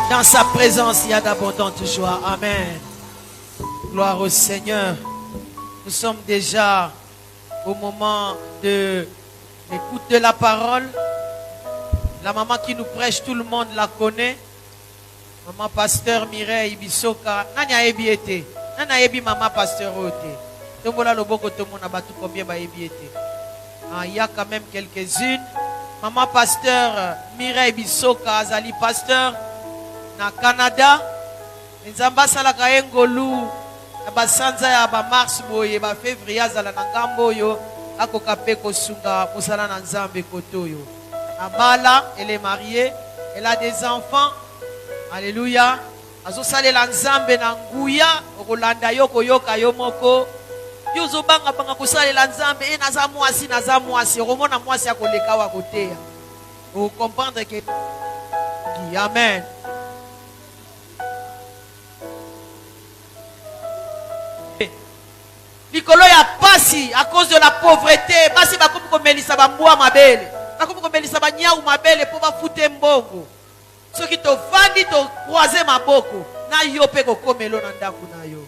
Dans sa présence, il y a d'abondantes joies. Amen. Gloire au Seigneur. Nous sommes déjà au moment de l'écoute de la parole. La maman qui nous prêche, tout le monde la connaît. Maman pasteur Mireille Bisoka. Nanya ebi ete. Nanya ebi maman pasteur ote. Tombola loboko tomona batu combien ba ebi ete. Il y a quand même quelques-unes. Maman pasteur Mireille Bisoka azali pasteur na Canada. Nzamba salaka engolu na basanza ya ba mars boye ba février azala na ngambo yo akoka pe kosunga musala na nzambe kotoyo. Abala, elle est mariée, elle a des enfants. Alléluia. Azo salela nzambe na nguya okolanda yo koyoka yo moko. Yo zo banga banga kosalela nzambe e naza mwasi romona mwasi akoleka wa koteya. Vous comprendre que amen. Likolo ya pasi à cause de la pauvreté, basi bakomi komelisa bambwa mabele. Bakomi komelisa banyau mabele po bafute mbongo. Soki to vandi to croiser maboko na yo pe kokomelo na ndaku na yo.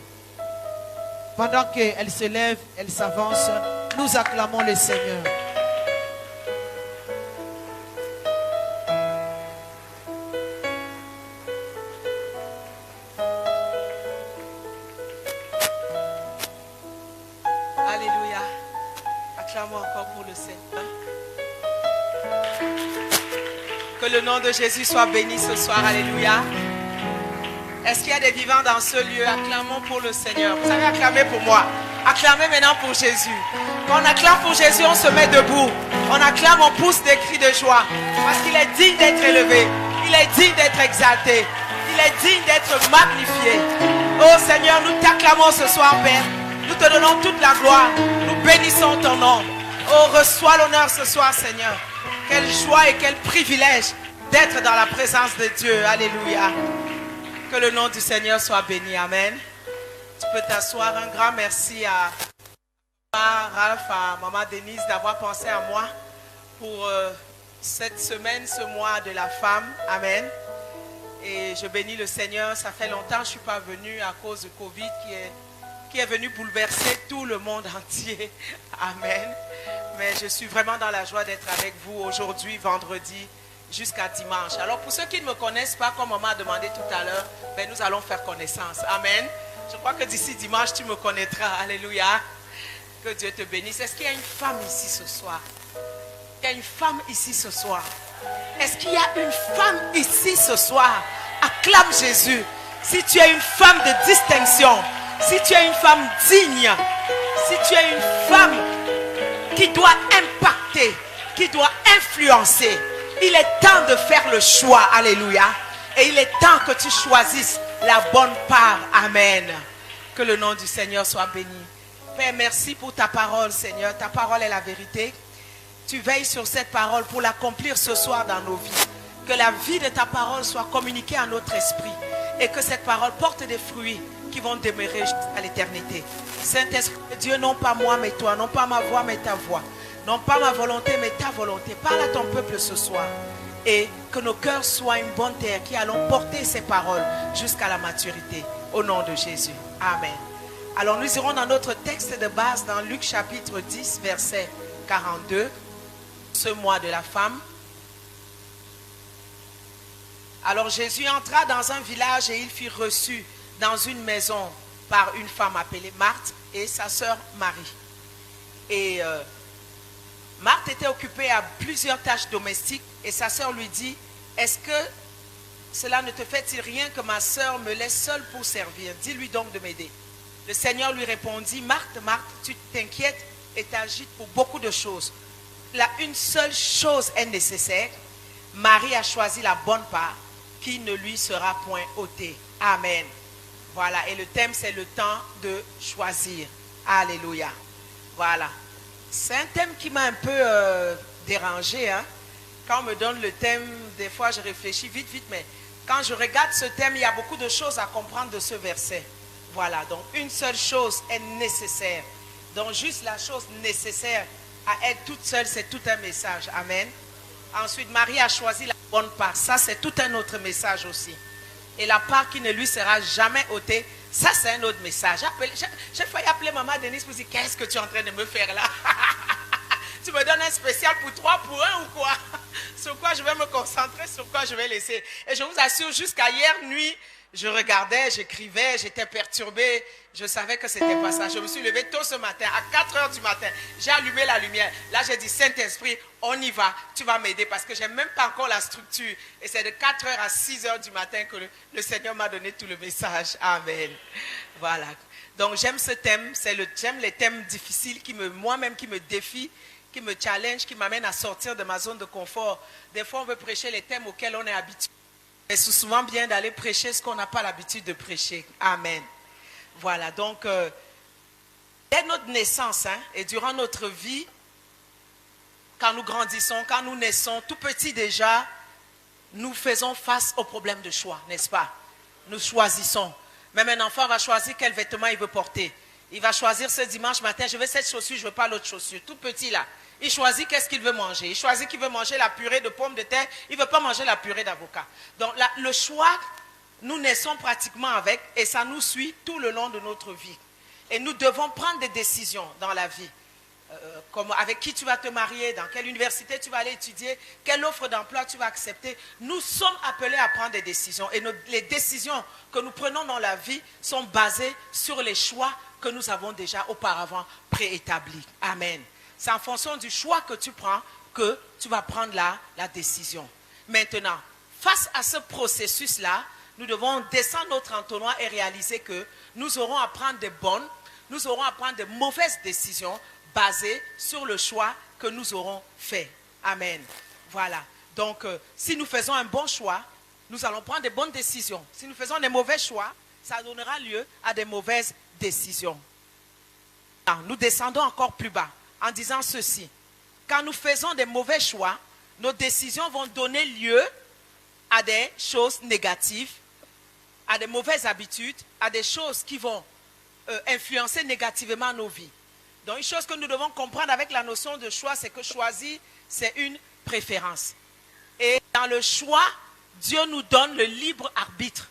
Pendant qu'elle se lève, elle s'avance, nous acclamons le Seigneur. Alléluia. Acclamons encore pour le Seigneur. Que le nom de Jésus soit béni ce soir. Alléluia. Est-ce qu'il y a des vivants dans ce lieu? Acclamons pour le Seigneur. Vous avez acclamé pour moi. Acclamez maintenant pour Jésus. Quand on acclame pour Jésus, on se met debout. On acclame, on pousse des cris de joie. Parce qu'il est digne d'être élevé. Il est digne d'être exalté. Il est digne d'être magnifié. Oh Seigneur, nous t'acclamons ce soir, Père. Nous te donnons toute la gloire. Nous bénissons ton nom. Oh, reçois l'honneur ce soir, Seigneur. Quelle joie et quel privilège d'être dans la présence de Dieu. Alléluia. Que le nom du Seigneur soit béni. Amen. Tu peux t'asseoir. Un grand merci à Ralph, à Maman Denise d'avoir pensé à moi pour cette semaine, ce mois de la femme. Amen. Et je bénis le Seigneur. Ça fait longtemps que je ne suis pas venue à cause du Covid qui est venu bouleverser tout le monde entier. Amen. Mais je suis vraiment dans la joie d'être avec vous aujourd'hui, vendredi, jusqu'à dimanche. Alors pour ceux qui ne me connaissent pas, comme maman a demandé tout à l'heure, ben nous allons faire connaissance. Amen. Je crois que d'ici dimanche, tu me connaîtras. Alléluia. Que Dieu te bénisse. Est-ce qu'il y a une femme ici ce soir? Il y a une femme ici ce soir. Est-ce qu'il y a une femme ici ce soir? Acclame Jésus. Si tu es une femme de distinction, si tu es une femme digne, si tu es une femme qui doit impacter, qui doit influencer, il est temps de faire le choix. Alléluia. Et il est temps que tu choisisses la bonne part. Amen. Que le nom du Seigneur soit béni. Père, merci pour ta parole, Seigneur. Ta parole est la vérité. Tu veilles sur cette parole pour l'accomplir ce soir dans nos vies. Que la vie de ta parole soit communiquée à notre esprit. Et que cette parole porte des fruits qui vont demeurer jusqu'à l'éternité. Saint-Esprit de Dieu, non pas moi mais toi, non pas ma voix mais ta voix, non pas ma volonté mais ta volonté. Parle à ton peuple ce soir et que nos cœurs soient une bonne terre qui allons porter ces paroles jusqu'à la maturité. Au nom de Jésus. Amen. Alors nous irons dans notre texte de base dans Luc chapitre 10 verset 42, ce mois de la femme. Alors Jésus entra dans un village et il fut reçu dans une maison par une femme appelée Marthe et sa sœur Marie. Et Marthe était occupée à plusieurs tâches domestiques et sa sœur lui dit, est-ce que cela ne te fait-il rien que ma sœur me laisse seule pour servir? Dis-lui donc de m'aider. Le Seigneur lui répondit, Marthe, Marthe, tu t'inquiètes et t'agites pour beaucoup de choses. Là, une seule chose est nécessaire. Marie a choisi la bonne part qui ne lui sera point ôtée. Amen. Voilà, et le thème c'est le temps de choisir. Alléluia. Voilà. C'est un thème qui m'a un peu dérangé. Hein? Quand on me donne le thème, des fois je réfléchis vite, mais quand je regarde ce thème, il y a beaucoup de choses à comprendre de ce verset. Voilà, donc une seule chose est nécessaire. Donc juste la chose nécessaire à elle toute seule, c'est tout un message. Amen. Ensuite, Marie a choisi la bonne part. Ça, c'est tout un autre message aussi. et la part qui ne lui sera jamais ôtée. Ça, c'est un autre message. J'ai failli appeler maman Denise pour dire, qu'est-ce que tu es en train de me faire là? Tu me donnes un spécial pour 3 pour 1 ou quoi? Sur quoi je vais me concentrer, sur quoi je vais laisser. Et je vous assure, jusqu'à hier nuit, je regardais, j'écrivais, j'étais perturbée. Je savais que ce n'était pas ça. Je me suis levée tôt ce matin, à 4 heures du matin. J'ai allumé la lumière. Là, j'ai dit, Saint-Esprit, on y va. Tu vas m'aider parce que je n'ai même pas encore la structure. Et c'est de 4 heures à 6 heures du matin que le Seigneur m'a donné tout le message. Amen. Voilà. Donc, j'aime ce thème. J'aime les thèmes difficiles moi-même qui me défient, qui me challenge, qui m'amène à sortir de ma zone de confort. Des fois, on veut prêcher les thèmes auxquels on est habitué. Mais c'est souvent bien d'aller prêcher ce qu'on n'a pas l'habitude de prêcher. Amen. Voilà, donc, dès notre naissance, et durant notre vie, quand nous grandissons, quand nous naissons, tout petit déjà, nous faisons face au problème de choix, n'est-ce pas? Nous choisissons. Même un enfant va choisir quel vêtement il veut porter. Il va choisir ce dimanche matin, je veux cette chaussure, je ne veux pas l'autre chaussure. Tout petit là. Il choisit qu'est-ce qu'il veut manger. Il choisit qu'il veut manger la purée de pommes de terre. Il ne veut pas manger la purée d'avocat. Donc le choix, nous naissons pratiquement avec et ça nous suit tout le long de notre vie. Et nous devons prendre des décisions dans la vie. Comme avec qui tu vas te marier, dans quelle université tu vas aller étudier, quelle offre d'emploi tu vas accepter. Nous sommes appelés à prendre des décisions. Et les décisions que nous prenons dans la vie sont basées sur les choix que nous avons déjà auparavant préétablis. Amen. C'est en fonction du choix que tu prends que tu vas prendre la décision. Maintenant, face à ce processus-là, nous devons descendre notre entonnoir et réaliser que nous aurons à prendre des bonnes, nous aurons à prendre de mauvaises décisions basées sur le choix que nous aurons fait. Amen. Voilà. Donc, si nous faisons un bon choix, nous allons prendre de bonnes décisions. Si nous faisons des mauvais choix, ça donnera lieu à des mauvaises décisions. Nous descendons encore plus bas en disant ceci. Quand nous faisons des mauvais choix, nos décisions vont donner lieu à des choses négatives, à des mauvaises habitudes, à des choses qui vont influencer négativement nos vies. Donc, une chose que nous devons comprendre avec la notion de choix, c'est que choisir, c'est une préférence. Et dans le choix, Dieu nous donne le libre arbitre.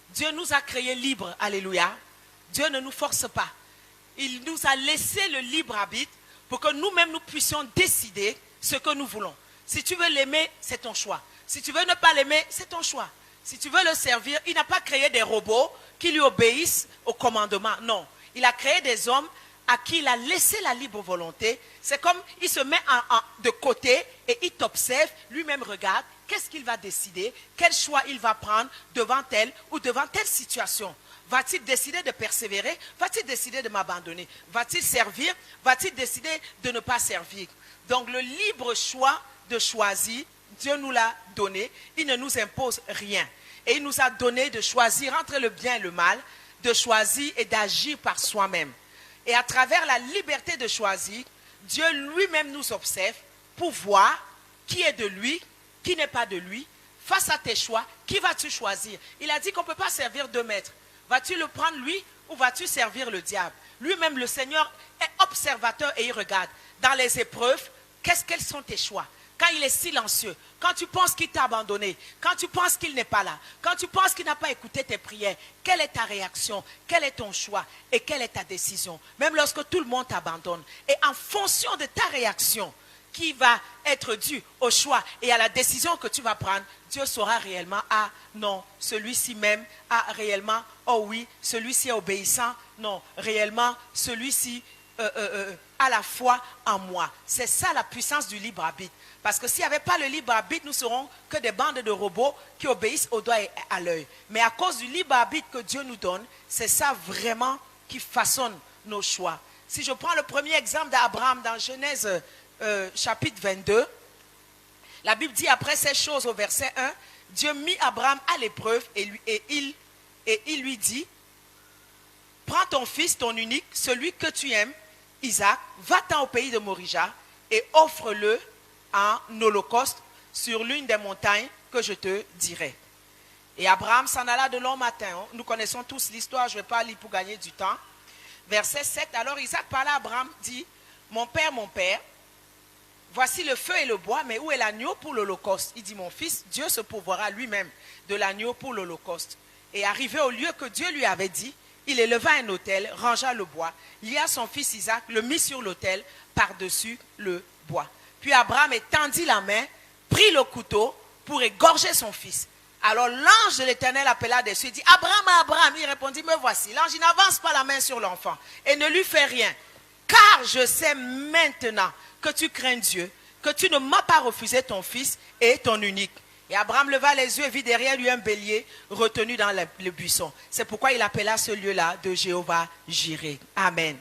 Dieu nous a créés libres, alléluia. Dieu ne nous force pas. Il nous a laissé le libre arbitre pour que nous-mêmes nous puissions décider ce que nous voulons. Si tu veux l'aimer, c'est ton choix. Si tu veux ne pas l'aimer, c'est ton choix. Si tu veux le servir, il n'a pas créé des robots qui lui obéissent au commandement. Non, il a créé des hommes à qui il a laissé la libre volonté. C'est comme il se met de côté et il t'observe, lui-même regarde, qu'est-ce qu'il va décider, quel choix il va prendre devant telle ou devant telle situation. Va-t-il décider de persévérer? Va-t-il décider de m'abandonner? Va-t-il servir? Va-t-il décider de ne pas servir? Donc le libre choix de choisir, Dieu nous l'a donné. Il ne nous impose rien. Et il nous a donné de choisir entre le bien et le mal, de choisir et d'agir par soi-même. Et à travers la liberté de choisir, Dieu lui-même nous observe pour voir qui est de lui, qui n'est pas de lui. Face à tes choix, qui vas-tu choisir? Il a dit qu'on ne peut pas servir 2 maîtres. Vas-tu le prendre lui ou vas-tu servir le diable? Lui-même, le Seigneur, est observateur et il regarde. Dans les épreuves, quels sont tes choix? Quand il est silencieux, quand tu penses qu'il t'a abandonné, quand tu penses qu'il n'est pas là, quand tu penses qu'il n'a pas écouté tes prières, quelle est ta réaction? Quel est ton choix? Et quelle est ta décision? Même lorsque tout le monde t'abandonne. Et en fonction de ta réaction, qui va être due au choix et à la décision que tu vas prendre, Dieu saura réellement, ah non, celui-ci même, ah réellement, oh oui, celui-ci est obéissant, non, réellement, celui-ci a la foi en moi. C'est ça la puissance du libre arbitre. Parce que s'il n'y avait pas le libre arbitre, nous serons que des bandes de robots qui obéissent au doigt et à l'œil. Mais à cause du libre arbitre que Dieu nous donne, c'est ça vraiment qui façonne nos choix. Si je prends le premier exemple d'Abraham dans Genèse chapitre 22, la Bible dit après ces choses au verset 1, Dieu mit Abraham à l'épreuve et il lui dit, prends ton fils, ton unique, celui que tu aimes, Isaac, va-t'en au pays de Morija et offre-le en holocauste sur l'une des montagnes que je te dirai. Et Abraham s'en alla de long matin. Nous connaissons tous l'histoire, je ne vais pas lire pour gagner du temps. Verset 7, alors Isaac parla à Abraham, dit, mon père, voici le feu et le bois, mais où est l'agneau pour l'holocauste? Il dit, mon fils, Dieu se pourvoira lui-même de l'agneau pour l'holocauste. Et arrivé au lieu que Dieu lui avait dit, il éleva un autel, rangea le bois, lia son fils Isaac, le mit sur l'autel par-dessus le bois. Puis Abraham étendit la main, prit le couteau pour égorger son fils. Alors l'ange de l'Éternel appela dessus et dit, Abraham, Abraham. Il répondit, me voici. L'ange, il n'avance pas la main sur l'enfant et ne lui fait rien. Car je sais maintenant que tu crains Dieu, que tu ne m'as pas refusé ton fils et ton unique. Et Abraham leva les yeux et vit derrière lui un bélier retenu dans le buisson. C'est pourquoi il appela ce lieu-là de Jéhovah Jireh. Amen.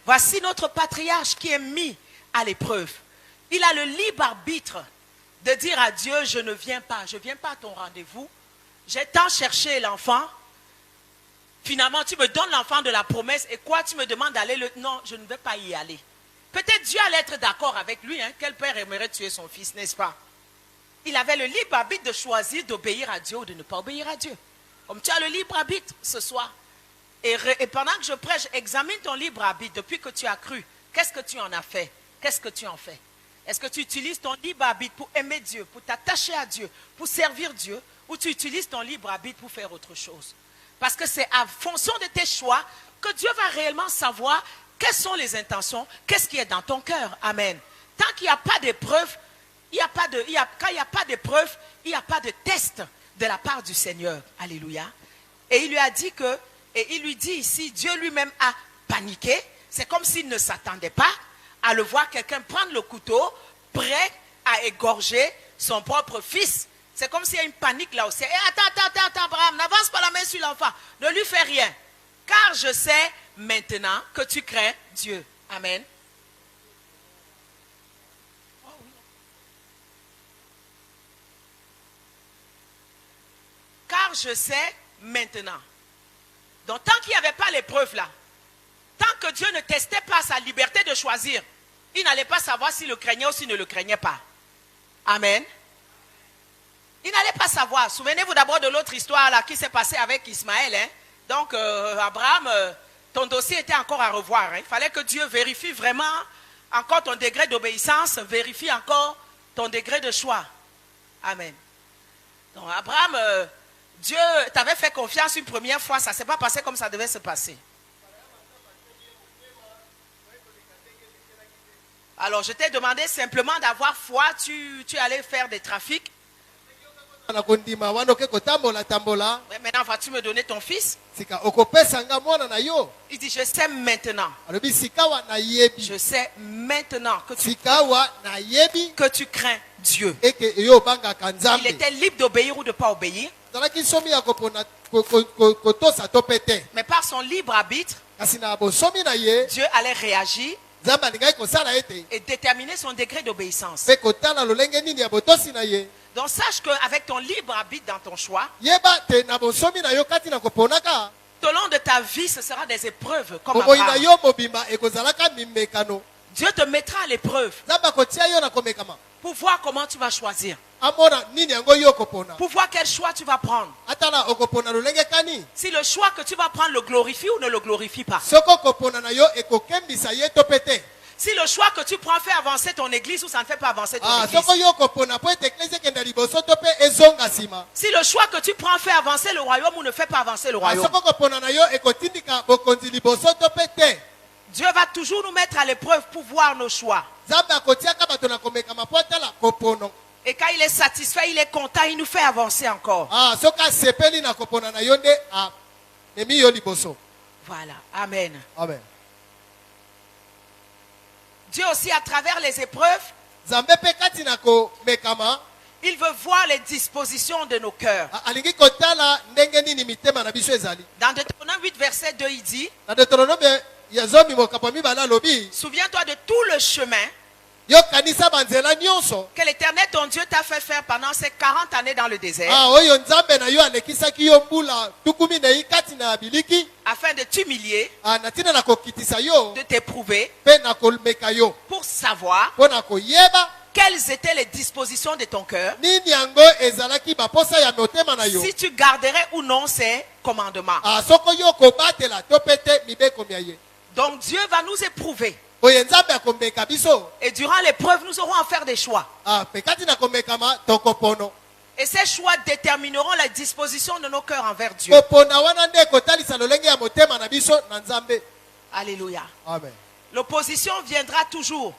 Voici notre patriarche qui est mis à l'épreuve. Il a le libre arbitre de dire à Dieu, je ne viens pas à ton rendez-vous. J'ai tant cherché l'enfant. Finalement, tu me donnes l'enfant de la promesse et quoi, tu me demandes d'aller le... Non, je ne vais pas y aller. Peut-être Dieu allait être d'accord avec lui. Hein? Quel père aimerait tuer son fils, n'est-ce pas? Il avait le libre arbitre de choisir d'obéir à Dieu ou de ne pas obéir à Dieu. Comme tu as le libre arbitre ce soir. Et pendant que je prêche, examine ton libre arbitre depuis que tu as cru. Qu'est-ce que tu en as fait? Qu'est-ce que tu en fais? Est-ce que tu utilises ton libre arbitre pour aimer Dieu, pour t'attacher à Dieu, pour servir Dieu, ou tu utilises ton libre arbitre pour faire autre chose? Parce que c'est en fonction de tes choix que Dieu va réellement savoir quelles sont les intentions, qu'est-ce qui est dans ton cœur. Amen. Tant qu'il n'y a pas d'épreuve, quand il n'y a pas d'épreuve, il n'y a pas de test de la part du Seigneur. Alléluia. Et il lui a dit que, et il lui dit ici, Dieu lui-même a paniqué. C'est comme s'il ne s'attendait pas à le voir quelqu'un prendre le couteau, prêt à égorger son propre fils. C'est comme s'il y a une panique là aussi. Attends, Abraham, n'avance pas la main sur l'enfant. Ne lui fais rien. Car je sais maintenant que tu crains Dieu. Amen. Oh, oui. Car je sais maintenant. Donc tant qu'il n'y avait pas l'épreuve là, tant que Dieu ne testait pas sa liberté de choisir, il n'allait pas savoir s'il le craignait ou s'il ne le craignait pas. Amen. Il n'allait pas savoir. Souvenez-vous d'abord de l'autre histoire là qui s'est passée avec Ismaël. Hein? Donc Abraham, ton dossier était encore à revoir. Hein? Il fallait que Dieu vérifie vraiment encore ton degré d'obéissance, vérifie encore ton degré de choix. Amen. Donc Abraham, Dieu t'avait fait confiance une première fois, ça ne s'est pas passé comme ça devait se passer. Alors je t'ai demandé simplement d'avoir foi, tu allais faire des trafics. Mais maintenant vas-tu me donner ton fils? Il dit je sais maintenant. Je sais maintenant que tu crains Dieu. Il était libre d'obéir ou de ne pas obéir. Mais par son libre arbitre, Dieu allait réagir et déterminer son degré d'obéissance. Donc sache qu'avec ton libre arbitre dans ton choix, tout au long de ta vie, ce sera des épreuves comme Abraham. Dieu te mettra à l'épreuve pour voir comment tu vas choisir. Pour voir quel choix tu vas prendre. Si le choix que tu vas prendre le glorifie ou ne le glorifie pas. Si le choix que tu prends fait avancer ton église ou ça ne fait pas avancer ton église. Si le choix que tu prends fait avancer le royaume ou ne fait pas avancer le royaume. Dieu va toujours nous mettre à l'épreuve pour voir nos choix. Et quand il est satisfait, il est content, il nous fait avancer encore. Voilà, amen. Amen. Dieu aussi, à travers les épreuves, il veut voir les dispositions de nos cœurs. Dans Deutéronome 8, verset 2, il dit, souviens-toi de tout le chemin que l'Éternel ton Dieu t'a fait faire pendant ces 40 années dans le désert, afin de t'humilier, de t'éprouver, pour savoir quelles étaient les dispositions de ton cœur, si tu garderais ou non ces commandements. Donc Dieu va nous éprouver. Et durant l'épreuve, nous aurons à faire des choix. Et ces choix détermineront la disposition de nos cœurs envers Dieu. Alléluia. Amen. L'opposition viendra toujours.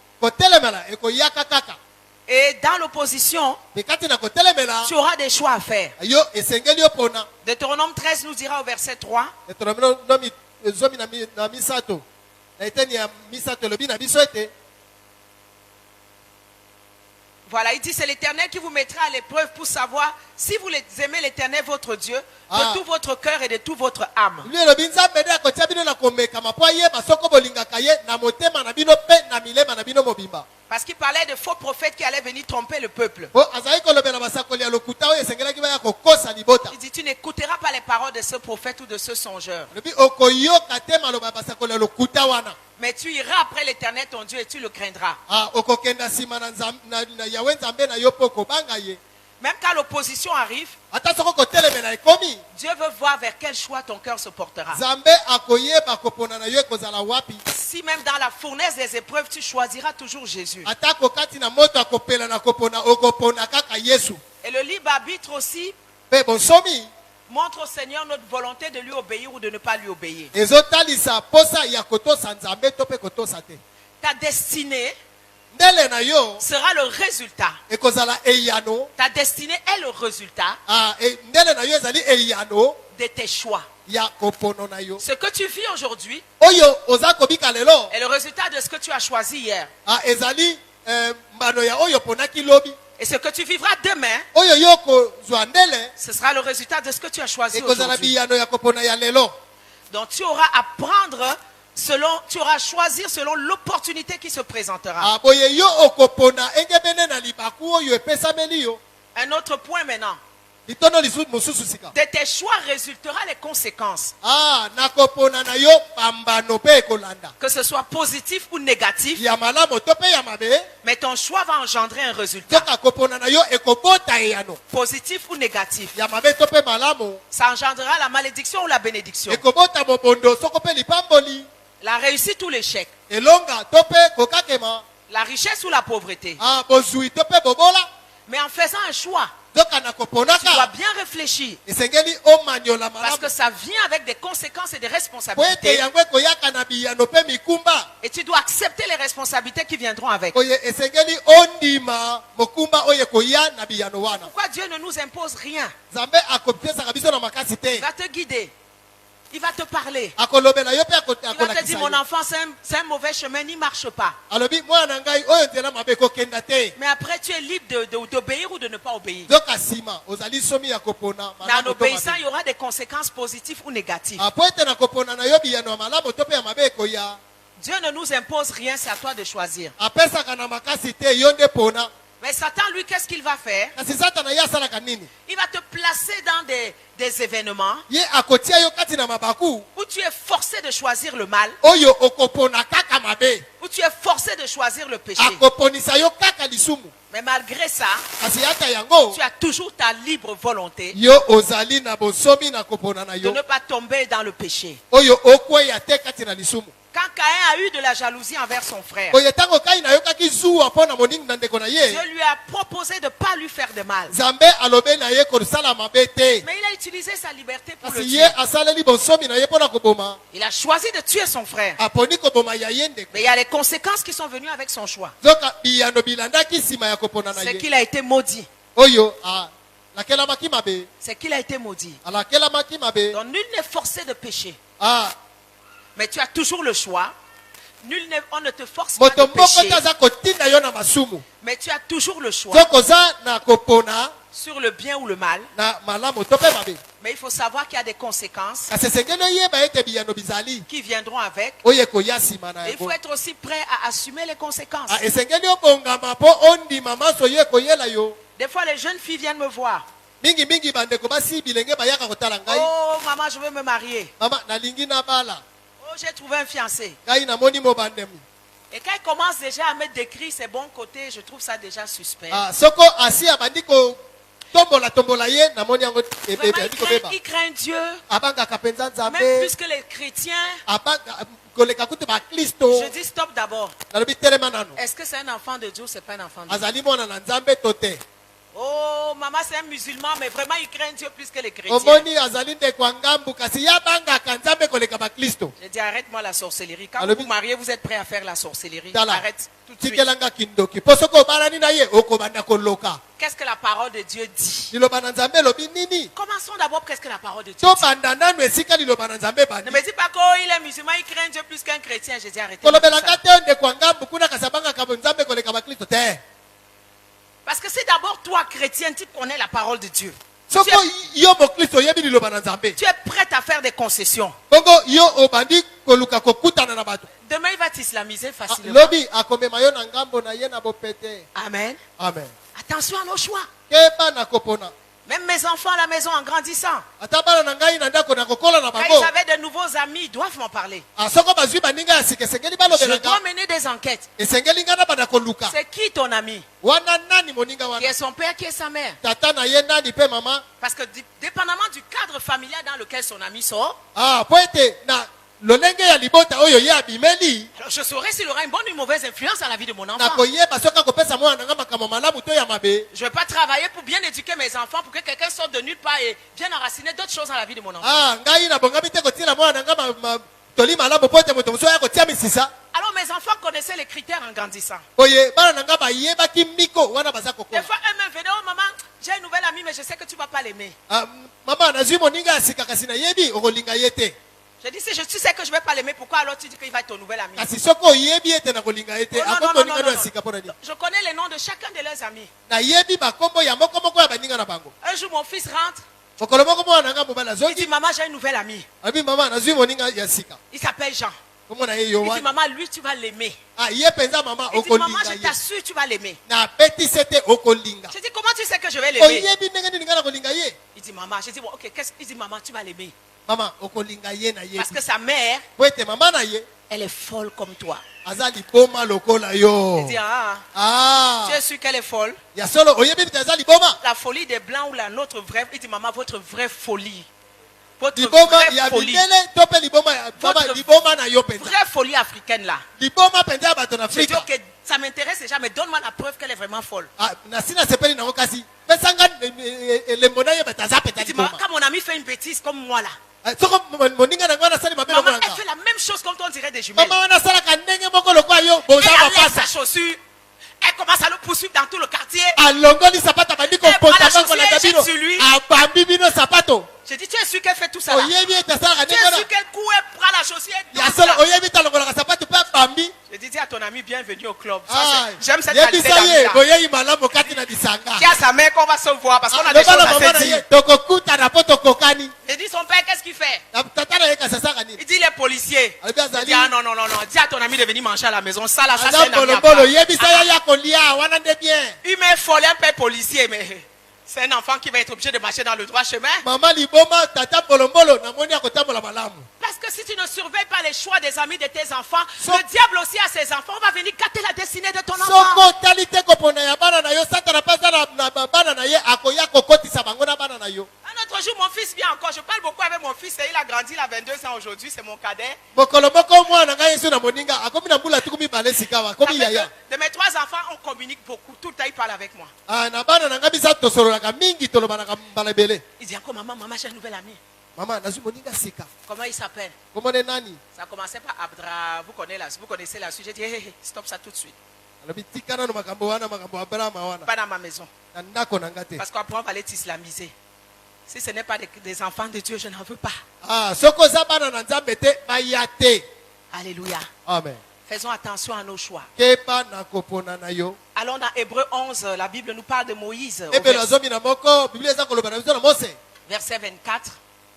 Et dans l'opposition, tu auras des choix à faire. Deutéronome 13 nous dira au verset 3. Voilà, il dit, c'est l'Éternel qui vous mettra à l'épreuve pour savoir si vous aimez l'Éternel votre Dieu de tout votre cœur et de toute votre âme. Parce qu'il parlait de faux prophètes qui allaient venir tromper le peuple. Il dit, tu n'écouteras pas les paroles de ce prophète ou de ce songeur. Mais tu iras après l'Éternel ton Dieu et tu le craindras. Même quand l'opposition arrive, Dieu veut voir vers quel choix ton cœur se portera. Si même dans la fournaise des épreuves, tu choisiras toujours Jésus. Et le libre arbitre aussi montre au Seigneur notre volonté de lui obéir ou de ne pas lui obéir. Ta destinée sera le résultat. Ta destinée est le résultat de tes choix. Ce que tu vis aujourd'hui est le résultat de ce que tu as choisi hier. Et ce que tu vivras demain, ce sera le résultat de ce que tu as choisi aujourd'hui. Donc tu auras à prendre selon, tu auras à choisir selon l'opportunité qui se présentera. Un autre point maintenant. De tes choix résultera les conséquences. Que ce soit positif ou négatif. Mais ton choix va engendrer un résultat. Positif ou négatif. Ça engendrera la malédiction ou la bénédiction. La réussite ou l'échec. La richesse ou la pauvreté. Mais en faisant un choix, tu dois bien réfléchir. Parce que ça vient avec des conséquences et des responsabilités. Et tu dois accepter les responsabilités qui viendront avec. Pourquoi Dieu ne nous impose rien? Il va te guider. Il va te parler. Il va te dire, mon enfant, c'est un mauvais chemin, n'y marche pas. Mais après, tu es libre d'obéir ou de ne pas obéir. Mais en obéissant, il y aura des conséquences positives ou négatives. Dieu ne nous impose rien, c'est à toi de choisir. Mais Satan, lui, qu'est-ce qu'il va faire? Il va te placer dans des événements où tu es forcé de choisir le mal, où tu es forcé de choisir le péché. Mais malgré ça, tu as toujours ta libre volonté de ne pas tomber dans le péché. Quand Caïn a eu de la jalousie envers son frère, Dieu lui a proposé de ne pas lui faire de mal. Mais il a utilisé sa liberté pour le tuer. Il a choisi de tuer son frère. Mais il y a les conséquences qui sont venues avec son choix. C'est qu'il a été maudit. C'est qu'il a été maudit. Donc nul n'est forcé de pécher. Mais tu as toujours le choix. On ne te force pas de pécher. Mais tu as toujours le choix sur le bien ou le mal. Mais il faut savoir qu'il y a des conséquences qui viendront avec. Et il faut être aussi prêt à assumer les conséquences. Des fois, les jeunes filles viennent me voir. Oh, maman, je veux me marier. Oh, j'ai trouvé un fiancé. Et quand il commence déjà à me décrire ses bons côtés, je trouve ça déjà suspect. Vraiment, il craint Dieu. Même plus que les chrétiens. Je dis stop d'abord. Est-ce que c'est un enfant de Dieu ou c'est pas un enfant de Dieu? Oh, maman, c'est un musulman, mais vraiment, il craint Dieu plus que les chrétiens. Omoni azali ndeko ngambu kasi yabangaka Nzambe koleka ba Kristo. Je dis, arrête-moi la sorcellerie. Quand Alors, vous vous mariez, vous êtes prêt à faire la sorcellerie. Tala. Arrête tout de suite. Tikelanga kindoki. Posoko balani na ye okobanda koloka. Qu'est-ce que la parole de Dieu dit? Liloba na Nzambe lobi nini? Commençons d'abord, qu'est-ce que la parole de Dieu To dit? banda nanu esika liloba na Nzambe Ne bandi. me dis pas qu'il est musulman, il craint Dieu plus qu'un chrétien. Je dis, arrêtez. tout ça. Kolobelanga te ndeko ngambu kuna kasabanga kabo Nzambe koleka ba Kristo te. Parce que c'est d'abord toi, chrétien, tu connais la parole de Dieu. Soko yo mo Kristo yebi liloba na Nzambe. Tu es prête à faire des concessions. Bongo yo obandi koluka kokutana na bato. Demain, il va t'islamiser facilement. Lobi akomema yo na ngambo na ye na bopete. Amen. Amen. Attention à nos choix. Keba na kopona. Même mes enfants à la maison en grandissant. Atabala na ngai na ndako na kokola na Quand bango. ils avaient de nouveaux amis, ils doivent m'en parler. Asoko bazwi baninga ya sike sengeli Je dois balobelanga. mener des enquêtes. Esengeli ngana bana koluka. C'est qui ton ami? Wana nani moninga Qui wana? est son père, qui est sa mère? Tata na ye nani pe mama? Parce que dépendamment du cadre familial dans lequel son ami sort, Ah, po ete na lolenge ya libota oyo ye abimeli. alors je saurai s'il aura une bonne ou une mauvaise influence dans la vie de mon Na enfant. koyeba soka kopesa mwana nga makambo malamu to ya mabe. Je ne vais pas travailler pour bien éduquer mes enfants pour que quelqu'un sorte de nulle part et vienne enraciner d'autres choses dans la vie de mon enfant. Ah, ngai na bongami te kotina mwana nga toli malamu po ete moto mosusu ya kotia misisa. Alors mes enfants connaissaient les critères en grandissant. Oye bana na nga bayebaki miko wana baza Des kokola. fois, eux-mêmes venaient, oh maman, j'ai une nouvelle amie, mais je sais que tu ne vas pas l'aimer. Ah, mama nazwi moninga ya sika kasi na yebi okolinga ye te. Je dis, si tu sais que je ne vais pas l'aimer, pourquoi alors tu dis qu'il va être ton nouvel ami? Kasi soko oyebi ete na kolinga ye te. Oh, non, Ako non, non, moninga non, no ya non. sika pona ni. Je connais les noms de chacun de leurs amis. Na yebi bakombo ya moko moko ya baninga na bango. Un jour, mon fils rentre, Mokolo moko mwana nga mobala il dit, zongi. maman, j'ai une nouvelle amie. Abi mama nazwi moninga ya sika. Il s'appelle Jean. Komona ye Il dit, Yohana. maman, lui, tu vas l'aimer. Ah, ye penza mama Il dit, maman, okolinga je ye. t'assure, tu vas l'aimer. Na beti sete okolinga. Je dis, comment tu sais que je vais l'aimer? Oyebi ndenge nini nga na kolinga ye. Il dit, maman, je dis, bon, ok, qu'est-ce qu'il dit, maman, tu vas l'aimer. Mama okolinga ye na ye. Parce que sa mère, Po ete mama na ye elle est folle comme toi. aza liboma lokola yo. Il dit, ah, Ah, tu es sûr qu'elle est folle? ya solo oyebi bita aza liboma. La folie des blancs ou la nôtre vraie? Il dit, maman, votre vraie folie. Votre Liboma vraie ya folie. bidele to pe liboma ya mama Votre liboma na yo penza. Vraie folie africaine là. Liboma penza bato na Je dis, Afrika. ok, ça m'intéresse déjà, mais donne-moi la preuve qu'elle est vraiment folle. Ah, na sina sepeli na okasi. Pesanga lembo na ye bataza peta Il dit, liboma. quand mon ami fait une bêtise comme moi là, Soko moninga na ngwana sali mabe maman, lokola elle nga. fait la même chose comme toi, on dirait des jumelles. Mama wana sala ka ndenge moko lokwa yo boza Elle enlève mapasa. sa chaussure, elle commence à le poursuivre dans tout le quartier. Alongoli sapato bandi ko Elle prend la pota bango chaussure, la elle tabino. jette sur lui. Abambi bino sapato. Je dis, tu es sûr qu'elle fait tout ça là? Oyebi eta sala Tu es ndenge sûr qu'elle court, elle prend la chaussure, elle ya danse solo là? oyebi talongola ka sapato pa bambi. Je dis, dis à ton ami, bienvenue au club. Ça, Ah, j'aime cette yebi qualité sa d'amis ye là. boyeyi malamu kati na disanga. Dis à sa mère qu'on va se voir parce qu'on a des choses Loba na à mama na se ye dire. tokokuta na poto kokani. Je dis, son père, qu'est-ce qu'il fait? Tata na ye ka sasa kani. Il dit, les policiers. Albi Je azali. dis, ah non, non, non, non. Dis à ton ami de venir manger à la maison. Ça là, ça c'est Aza un ami à bolo part. yebi sa ya kolia wana nde bien. Humain folle, un père policier, mais c'est un enfant qui va être obligé de marcher dans le droit chemin. Mama liboma tata bolombolo na moni akotambola malamu. Parce que si tu ne surveilles pas les choix des amis de tes enfants, So- le diable aussi a ses enfants. On va venir gâter la destinée de ton enfant. Soko tali te kopona ya bana na yo satana pasa na bana na ye akoya kokotisa bango na bana na yo. Un autre jour, mon fils vient encore. Je parle beaucoup avec mon fils et il a grandi, il a 22 ans aujourd'hui, c'est mon cadet. Mokolo moko mwana ngai yesu na moninga akomi na mbula tukumi bale sikawa Ça komi fait yaya. que de mes 3 enfants, on communique beaucoup. Tout le temps, il parle avec moi. Ah na bana na ngabi sa tosololaka mingi tolobanaka mbala ebele. Il dit encore, maman, maman, j'ai un nouvel ami. Mama nazwi moninga sika. Comment il s'appelle? Komone nani? Ça commençait par Abdra. Vous connaissez la suite. J'ai dit, hé, hé, stop ça tout de suite. Alobi tikana no makambo wana makambo Abraham wana. Pas dans ma maison. Na ndako na ngate. Parce qu'après, on va aller t'islamiser. Si ce n'est pas des enfants de Dieu, je n'en veux pas. Ah soko za bana na nzambe te bayate. Alléluia. Amen. Faisons attention à nos choix. Keba na kopona na yo. Allons dans Hébreu 11, la Bible nous parle de Moïse. Au Ebe nazomi na moko Biblia eza koloba na biso na Mose. verset 24.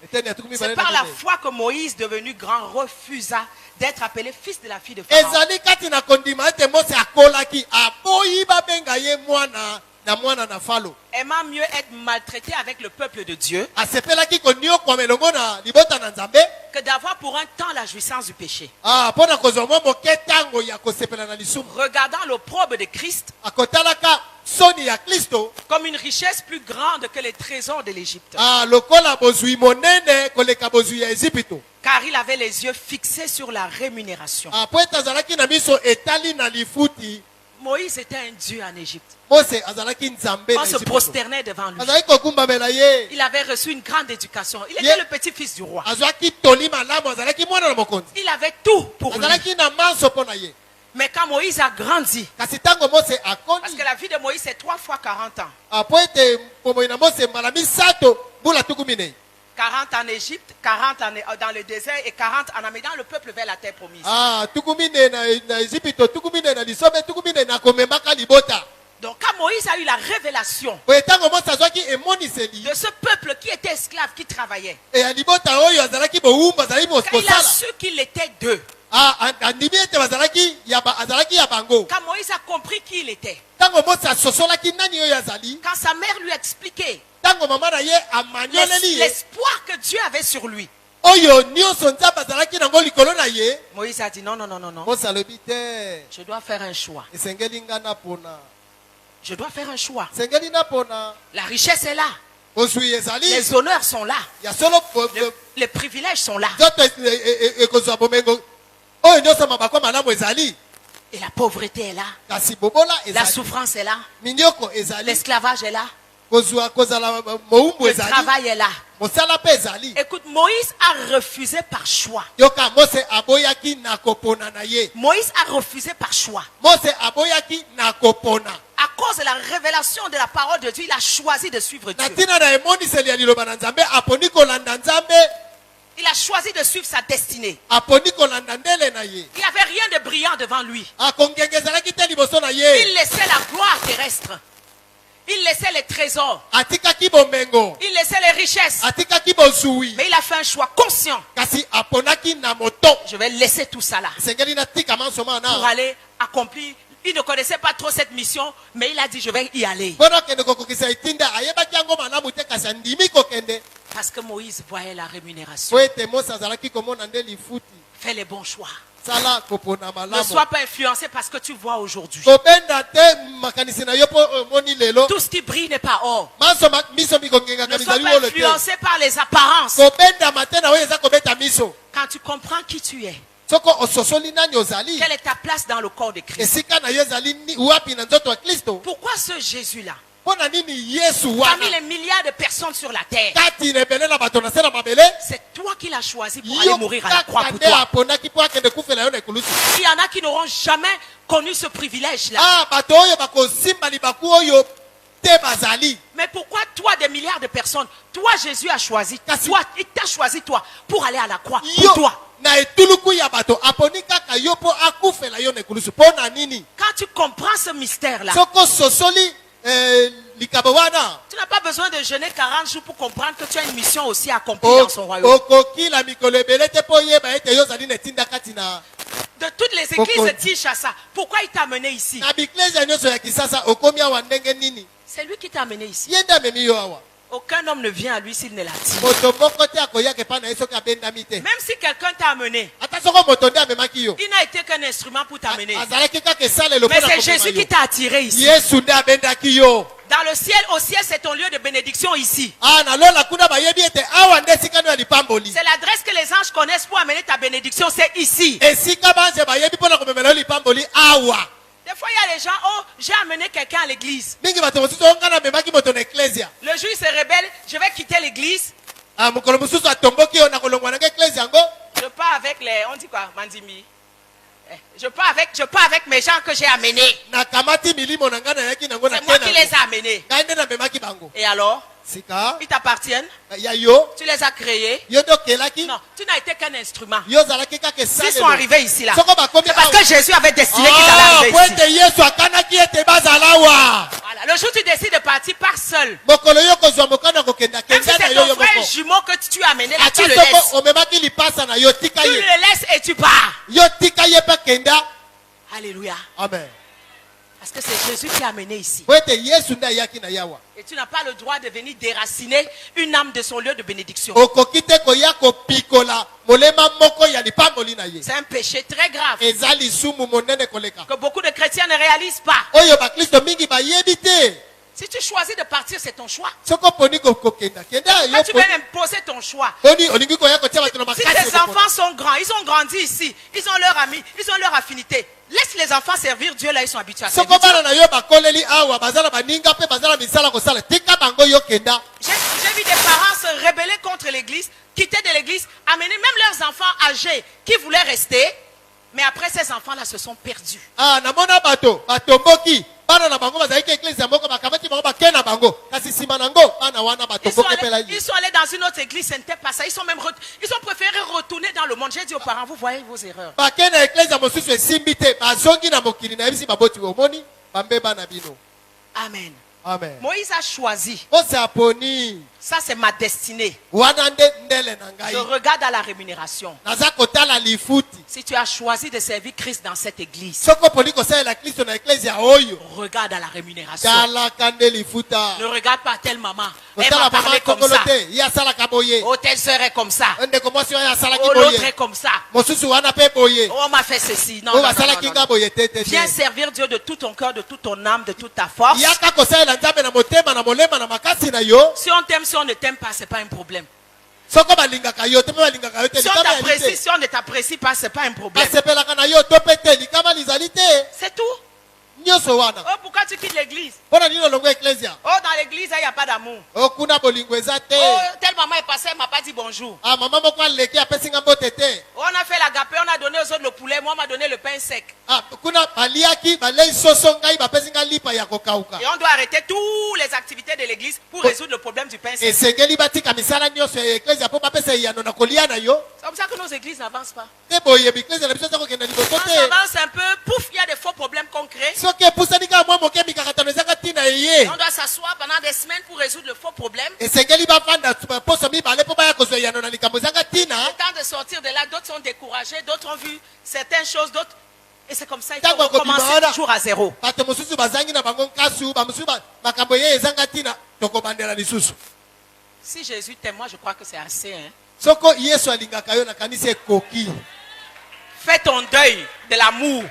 Eteni ya tukumi C'est bale par na la Mose. foi que Moïse, devenu grand, refusa d'être appelé fils de la fille de Pharaon. Ezali kati na kondima ete Mose akolaki aboyi babenga ye mwana na mwana na falo. Aimant mieux être maltraité avec le peuple de Dieu Asepelaki koniokwama elongo na libota na Nzambe. que d'avoir pour un temps la jouissance du péché. Ah mpona kozwa mwa moke ntango ya kosepela na lisumu. Regardant l'opprobre de Christ Akotalaka soni ya Kristo. comme une richesse plus grande que les trésors de l'Égypte. Ah lokola bozwi monene koleka bozwi ya Ezipito. Car il avait les yeux fixés sur la rémunération. Ah po ete azalaki na miso etali na lifuti Moïse était un dieu en Égypte. Mose azalaki nzambe na On se Égypte. prosternait devant lui. Azalaki kokumbamela ye. Il avait reçu une grande éducation. Il était Yeah. le petit-fils du roi. Azwaki toli malamu, azalaki mwana na mokonzi. Il avait tout pour lui. Azalaki na manso mpo na ye. Mais quand Moïse a grandi, Kasi ntango Mose parce akoni, que la vie de Moïse c'est 3 fois 40 ans. apo ete bomoi na Mose mbala misato mbula tuku minei. 40 en Égypte, 40 dans le désert et 40 en amenant le peuple vers la terre promise. Tuku minei na Égypte, tuku minei na lisobe, tuku minei na komemaka libota. Donc quand Moïse a eu la révélation Boye ntango Mose azwaki emoniseli de ce peuple qui était esclave, qui travaillait, ya libota oyo azalaki bowumba, azalaki quand il a kosala. su qu'il était d'eux, Andimi ete azalaki ya bango. quand Moïse a compris qui il était, Ntango Mose asosolaki nani oyo azali, quand sa mère lui a expliqué ntango mama na ye amanyoleli ye, l'espoir que Dieu avait sur lui, oyo nyonso nzambe azalaki nango likolo na ye, Moïse a dit non, non, non, non, non, Mose alobi te, je dois faire un choix. esengeli nga napona, Je dois faire un choix. esengeli napona, La richesse est là. ozwi ezali, Les honneurs sont là. ya solo Les privilèges sont là. nzoto ekozwa bomengo, oyo nyonso mabako malamu ezali, Et la pauvreté est là. kasi bobola La ezali, souffrance est là. minyoko ezali, L'esclavage est là. kozala mowumbu Le ezali, travail est là. mosala mpe ezali. Écoute, Moïse a refusé par choix. Yoka Mose aboyaki na kopona na ye. Moïse a refusé par choix. Mose aboyaki na kopona. À cause de la révélation de la parole de Dieu, il a choisi de suivre Na Dieu. tina na emoniseli ya liloba na Nzambe, aponi kolanda Nzambe, Il a choisi de suivre sa destinée. aponi kolanda ndele na ye. Il n'y avait rien de brillant devant lui. Akongengezalaki te liboso na Il ye. laissait la gloire terrestre. Il laissait les trésors. Atikaki bomengo. Il laissait les richesses. Atikaki bozui. Mais il a fait un choix conscient. Kasi aponaki na moto. Je vais laisser tout ça là Sengeli na tika mansoma pour na. aller accomplir. Il ne connaissait pas trop cette mission, mais il a dit je vais y aller. Bona kende kokokisa itinda ayebaki yango malamu te kasi andimi kokende. Parce que Moïse voyait la rémunération. Po ete Mose azalaki komona nde lifuti. Fais les bons choix. Sala kopona Ne malamu. sois pas influencé par ce que tu vois aujourd'hui. Kobenda te makanisi na yo po moni lelo. Tout ce qui brille n'est pas or. Manso miso mikongenga Ne sois kamizali pas wolo te. influencé par les apparences. Kobenda matena oyo eza kobeta miso. Quand tu comprends qui tu es, Soko ososoli nani ozali. quelle est ta place dans le corps de Christ. Esika na yo ezali wapi na nzoto wa Kristo. Pourquoi ce Jésus-là, Pona nini Yesu parmi wana. les milliards de personnes sur la terre, Kati na ebele na bato na se na mabele. c'est toi qui l'as choisi pour aller Yo mourir à la croix kaka pour nde toi. aponaki po akende kufela yo na ekulusu. Il y en a qui n'auront jamais connu ce privilège-là. Bato oyo bakosimba libaku oyo te bazali. Mais pourquoi toi, des milliards de personnes, toi Jésus a choisi, toi, il t'a choisi toi pour aller à la croix pour Yo toi. na etuluku ya bato aponi kaka yo po akufela yo na ekulusu. Pona nini? Quand tu comprends ce mystère-là, Soko sosoli likabo wana. tu n'as pas besoin de jeûner 40 jours pour comprendre que tu as une mission aussi à accomplir dans son royaume. Okoki la mikolo ebele te po yeba ete yo zali na etinda kati na De toutes les églises de Kinshasa, pourquoi il t'a amené ici? na bikleza nyonso ya kisasa okomi awa ndenge nini? C'est lui qui t'a amené ici. Ye nde amemi yo awa. Aucun homme ne vient à lui s'il ne l'a dit. Moto moko te akoyaka epai na ye soki abendami te. Même si quelqu'un t'a amené, Ata soko moto nde amemaki yo. il n'a été qu'un instrument pour t'amener. Azalaki kaka esalelo Mais mpo na c'est Jésus komema qui yo. t'a attiré ici. Yesu nde abendaki yo. Dans le ciel, au ciel, c'est ton lieu de bénédiction ici. Nalola kuna bayebi ete awa nde esika no ya lipamboli. C'est l'adresse que les anges connaissent pour amener ta bénédiction, c'est ici. Esika banze bayebi mpo na komemela yo lipamboli awa. Des fois, il y a les gens, oh, j'ai amené quelqu'un à l'église. Mingi bato mosusu oyo ngai namemaki moto na eklesia. Le jour, il se rebelle, je vais quitter l'église. Mokolo mosusu atomboki yo na kolongwa nanga eklesia yango. Je pars avec les, on dit quoi, Mandimi? Je pars avec mes gens que j'ai amenés. Nakamati milimo na ngai nayaki nango na C'est moi te qui na les ai amenés. ngai nde namemaki bango. Et alors, Sika ils t'appartiennent? ya yo Tu les as créés? yo nde okelaki. Non, tu n'as été qu'un instrument. Yo ozalaki kaka S'ils sont arrivés ici là, Soko bakomi c'est parce awa. que Jésus avait destiné qu'ils allaient arriver Po ici. ete Yesu akanaki ete bazala awa. Voilà. Le jour où tu décides de partir, pars seul. Mokolo yo kozwa mokanda kokenda Même si kenda na c'est yo ton yo frère moko. jumeau que tu as amené là, tu Ati le soko laisses. omemaki lipasa na yo tika Tu le ye. laisses et tu pars. Yo tika ye pe kenda. Alléluia. Amen. Parce que c'est Jésus qui a amené ici. Po ete Yesu nde ayaki na yawa. Et tu n'as pas le droit de venir déraciner une âme de son lieu de bénédiction. Okoki te koya kopikola molema moko ya lipamboli na ye. C'est un péché très grave Eza lisumu monene koleka. que beaucoup de chrétiens ne réalisent pas. Oyo bakristo mingi bayebi te. Si tu choisis de partir, c'est ton choix. Soko poni kokenda. Kenda Quand yo tu veux imposer ton choix. poni olingi koya kotia bato na Si makasi. tes enfants sont grands, ils ont grandi ici, ils ont leurs amis, ils ont leur affinité. Laisse les enfants servir Dieu là, ils sont habitués à servir Soko Dieu. bana na yo bakoleli awa bazala baninga pe bazala misala kosala. Tika bango yo kenda. J'ai vu des parents se rebeller contre l'église, quitter de l'église, amener même leurs enfants âgés qui voulaient rester. Mais après, ces enfants-là se sont perdus. Ah, namona bato batomboki. Bana na bango bazali ke église moko bakamati bango bakena bango. Kasi sima nango bana wana batomboki pela yi. Ils sont allés dans une autre église, ce n'était pas ça. Ils ont préféré retourner dans le monde. J'ai dit aux parents, vous voyez vos erreurs. Bakena église mosusu esimbite bazongi na mokili na yebisi baboti omoni bambeba na bino. Amen. Amen. Moïse a choisi. Ose aponi. Ça, c'est ma destinée. Wana ndele na ngai. Je regarde à la rémunération. Naza kotala lifuti. Si tu as choisi de servir Christ dans cette église, Soko poni kosala la Kristo na église ya oyo. regarde à la rémunération. Tala kande lifuta. Ne regarde pas telle maman. Elle Otala m'a parlé mama comme ça. kongolote. Ya sala kaboye. Oh, telle sœur est comme ça. Ende komosi ya sala Oh, l'autre est kiboye. comme ça. Mosusu wana pe boye. Oh, on m'a fait ceci. Non, O non, non, basala non, kinga non. boye tete. Viens servir Dieu de tout ton cœur, de toute ton âme, de toute ta force. Yaka kosala nzambe na motema na molema na makasi na yo. Si on t'aime, si on ne t'aime pas, c'est pas un problème. Soko balingaka yo te pe balingaka yo te Si on likama ya t'apprécie, lite. si on ne t'apprécie pas, c'est pas un problème. Basepelaka na yo to pe te likama lizali te. C'est tout. Nyonso wana. Oh, pourquoi tu quittes l'église? Mpona nini olongo ecclesia? Oh, dans l'église, il n'y a pas d'amour. Okuna bolingo eza te. Oh, telle maman est passée, elle m'a pas dit bonjour. Ah, mama moko aleki apesi nga mbote te. Oh, on a fait l'agapé, on a donné aux autres le poulet, moi on m'a donné le pain sec. Ah, kuna baliaki balei soso ngai bapesi nga lipa ya kokauka. Et on doit arrêter toutes les activités de l'église pour résoudre le problème du pain sec. Esengeli batika misala nyonso ya ecclesia mpo bapesa eyano na kolia na yo. C'est comme ça que nos églises n'avancent pas. Te boyebi ecclesia na biso eza kokenda liboso Quand te. ça avance un peu, pouf, il y a des faux problèmes concrets. Soki epusani kaka mwa moke mikakatano ezanga ntina eye. On doit s'asseoir pendant des semaines pour résoudre le faux problème. Esengeli bafanda poso mibale mpo baya kozwa eyano na likambo ezanga ntina. Le temps de sortir de là, d'autres sont découragés, d'autres ont vu certaines choses, d'autres. Et c'est comme ça, il Tango faut recommencer kobima wana. toujours à zéro. Bato mosusu bazangi na bango nkasu bamosusu makambo ye ezanga ntina tokobandela lisusu. Si Jésus t'aime, moi je crois que c'est assez. Hein. Soko Yesu alingaka yo nakanisi ekoki. Fais ton deuil de l'amour.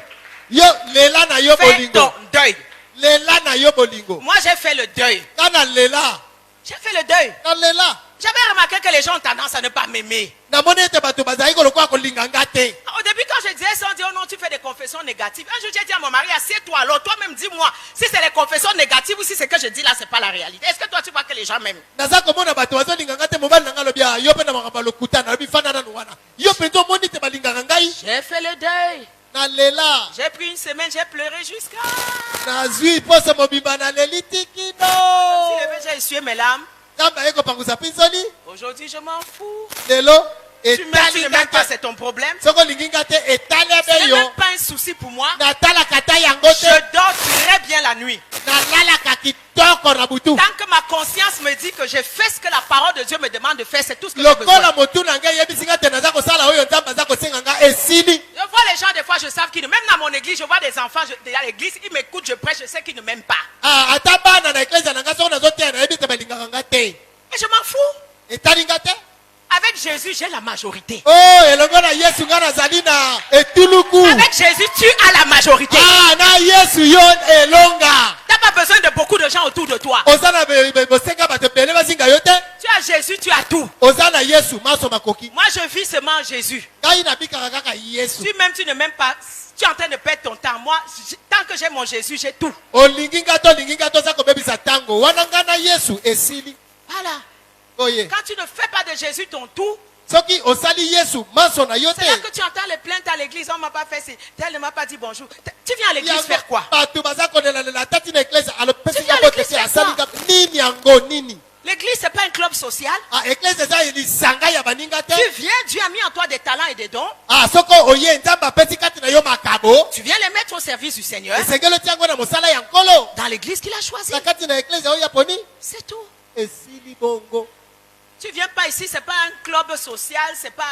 Yo lela na yo Fais bolingo. ton deuil. Lela na yo bolingo. Moi j'ai fait le deuil. Kana lela. J'ai fait le deuil. Na lela. J'avais remarqué que les gens ont tendance à ne pas m'aimer. Na moni ete bato bazali kolokwa kolinga nga te. Au début, quand je disais ça, on dit oh non, tu fais des confessions négatives. Un jour, j'ai dit à mon mari, assieds-toi alors, toi-même dis-moi si c'est les confessions négatives ou si c'est que je dis là, c'est pas la réalité. Est-ce que toi, tu vois que les gens m'aiment? Naza komona bato bazolinga nga te mobali na nga lobi ah, yo pe na makambo lokutana lobi fana na wana. Yo pe to moni te balingaka ngai. J'ai fait le deuil. Na lela. J'ai pris une semaine, j'ai pleuré jusqu'à. Nazwi poso mobimba na leli tikino. Si le j'ai essuyé mes larmes. Kamba eko pangusa pinzoli. Aujourd'hui, je m'en fous. Lelo Tu m'aimes, tu ne etali m'aimes pas, nga c'est ton problème. soko linginga te etali Ce n'est abe yo. même pas un souci pour moi. Natala kata yango Je te. dors très bien la nuit. Nalalaka kitoko na butu. Tant que ma conscience me dit que j'ai fait ce que la parole de Dieu me demande de faire, c'est tout ce que j'ai besoin. Lokola motu na ngai yebisinga te naza kosala oyo nzambe aza kosenga nga esili. Je vois les gens, des fois, je sais qu'ils ne... Même dans mon église, je vois des enfants à l'église, ils m'écoutent, je prêche, je sais qu'ils ne m'aiment pas. Ah, ata bana na eklezia na nga soko nazoteya na yebi te balingaka nga te. Mais je m'en fous. Etali nga te. Avec Jésus, j'ai la majorité. Oh, elongo na Yesu nga nazali na etuluku. Avec Jésus, tu as la majorité. Ah, na Yesu yo elonga. Tu n'as pas besoin de beaucoup de gens autour de toi. Oza na bosenga bato pele bazinga yo te. Tu as Jésus, tu as tout. Oza na Yesu maso makoki. Moi, je vis seulement en Jésus. Ngai nabikaka kaka Yesu. Si même tu ne m'aimes pas, tu es en train de perdre ton temps. Moi, tant que j'ai mon Jésus, j'ai tout. Olingi nga to za kobebisa tango. Wana nga na Yesu esili. Voilà. Oye. Quand tu ne fais pas de Jésus ton tout, Soki osali Yesu maso na yo te. c'est là que tu entends les plaintes à l'église. On ne m'a pas fait ci. Tel ne m'a pas dit bonjour. Tu viens à l'église faire quoi? Bato baza kolela la tati na eklezia alo pesi Tu viens nga à l'église bote faire asali quoi? nga nini yango nini. L'église, ce n'est pas un club social. Ah, eklezia eza lisanga ya baninga te. Tu viens, Dieu a mis en toi des talents et des dons. Ah, soko oye nzambe apesi kati na yo makabo. Tu viens les mettre au service du Seigneur. Esengeli otia yango na mosala ya nkolo. Dans l'église qu'il a choisi. Na kati na eklezia oyo ya poni. C'est tout. Esili bongo. Tu viens pas ici, c'est pas un club social, c'est pas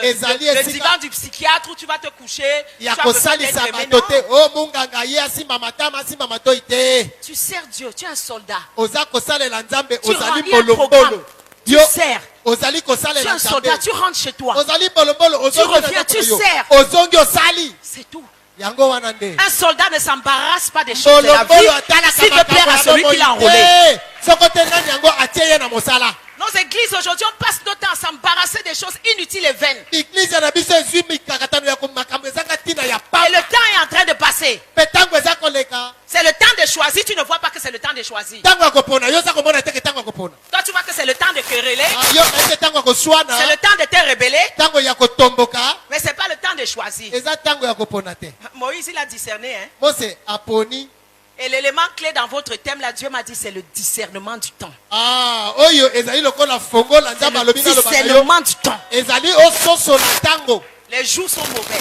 Ezali le esika. divan du psychiatre où tu vas te coucher. Ya tu as besoin kosalisa d'être aimé. bato te. Non. Oh munganga ye asimba matama asimba matoi te. Tu sers Dieu, tu es un soldat. Oza kosalela nzambe Tu ozali remplis un programme. mbolombolo. Tu Yo sers. ozali Tu es kosalela un soldat, nzambe. tu rentres chez toi. Ozali mbolombolo ozongi reviens, na tu ndako na yo. sers. Ozongi osali. C'est tout. yango wana nde Un soldat ne s'embarrasse pas des choses de la vie s'il veut plaire à celui qui l'a enrôlé. soko te nani yango atie ye na mosala. Nos églises aujourd'hui, on passe notre temps à s'embarrasser des choses inutiles et vaines. Église na biso ezwi mikakatano ya makambo ezanga ntina ya Et pamba. le temps est en train de passer. Mpe ntango eza koleka C'est le temps de choisir. Tu ne vois pas que c'est le temps de choisir. ntango ya kopona yo oza komona teke ntango ya kopona. Toi, tu vois que c'est le temps de quereller. Yo ete ntango ya koswana C'est le temps de te rebeller. ntango ya kotomboka Mais ce n'est pas le temps de choisir. eza ntango ya kopona te. Moïse, il a discerné. Hein? Mose aponi. Et l'élément clé dans votre thème, là, Dieu m'a dit, c'est le discernement du temps. Oyo ezali lokola fongola nzambe Le alobi na loba na yo discernement du temps. ezali ososola ntango Les jours sont mauvais.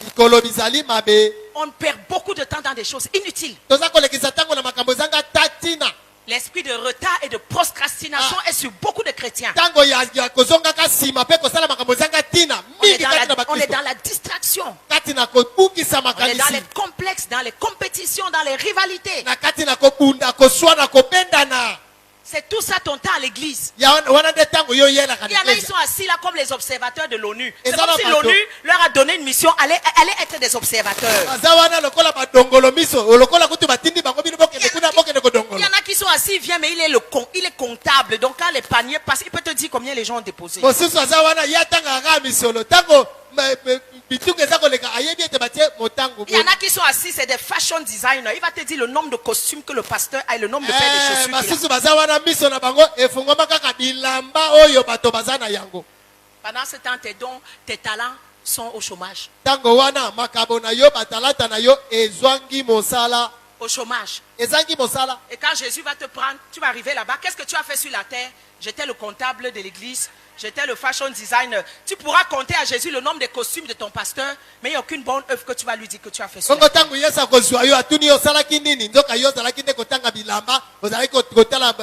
likolo bizali mabe On perd beaucoup de temps dans des choses inutiles. toza kolekisa ntango na makambo ezanga tatina L'esprit de retard et de procrastination est sur beaucoup de chrétiens. ntango ya kozongaka nsima mpe kosala makambo ezanga tina mingi kati na On est bakristo dans la distraction. kati na kobukisa On est dans les makanisi complexes, dans les compétitions, dans les rivalités. na kati na kobunda koswana kobendana C'est tout ça ton temps à l'église. wana nde ntango yo oyelaka Il y en a, ils sont assis là comme les observateurs de l'ONU. C'est Et ça comme va si pas l'ONU leur a donné une mission, allez être des observateurs. baza wana lokola badongolo miso lokola kutu batindi bango bino bokende kuna bokende Il kodongolo y en a qui sont assis, il vient, mais il est comptable. Donc quand les paniers passent, il peut te dire combien les gens ont déposé. mosusu aza wana ye atanga kaka misolo ntango bitungu eza koleka ayebi ete batie motango Il y en a qui sont assis, c'est des fashion designers. Il va te dire le nombre de costumes que le pasteur a et le nombre de paires de chaussures qu'il a. basusu baza wana miso na bango efungwama kaka bilamba oyo bato baza na yango. Pendant ce temps, tes dons, tes talents sont au chômage. Ntango wana makambo na yo batalata na yo ezwangi mosala Au chômage. ezangi mosala. Et quand Jésus va te prendre, tu vas arriver là-bas. Qu'est-ce que tu as fait sur la terre? J'étais le comptable de l'église. J'étais le fashion designer. Tu pourras compter à Jésus le nombre de costumes de ton pasteur, mais il n'y a aucune bonne œuvre que tu vas lui dire que tu as fait sur la Kongo terre. ntango yesu akozwa yo atuni yo osalaki nini nzoka yo ozalaki nde kotanga bilamba ozalaki kotala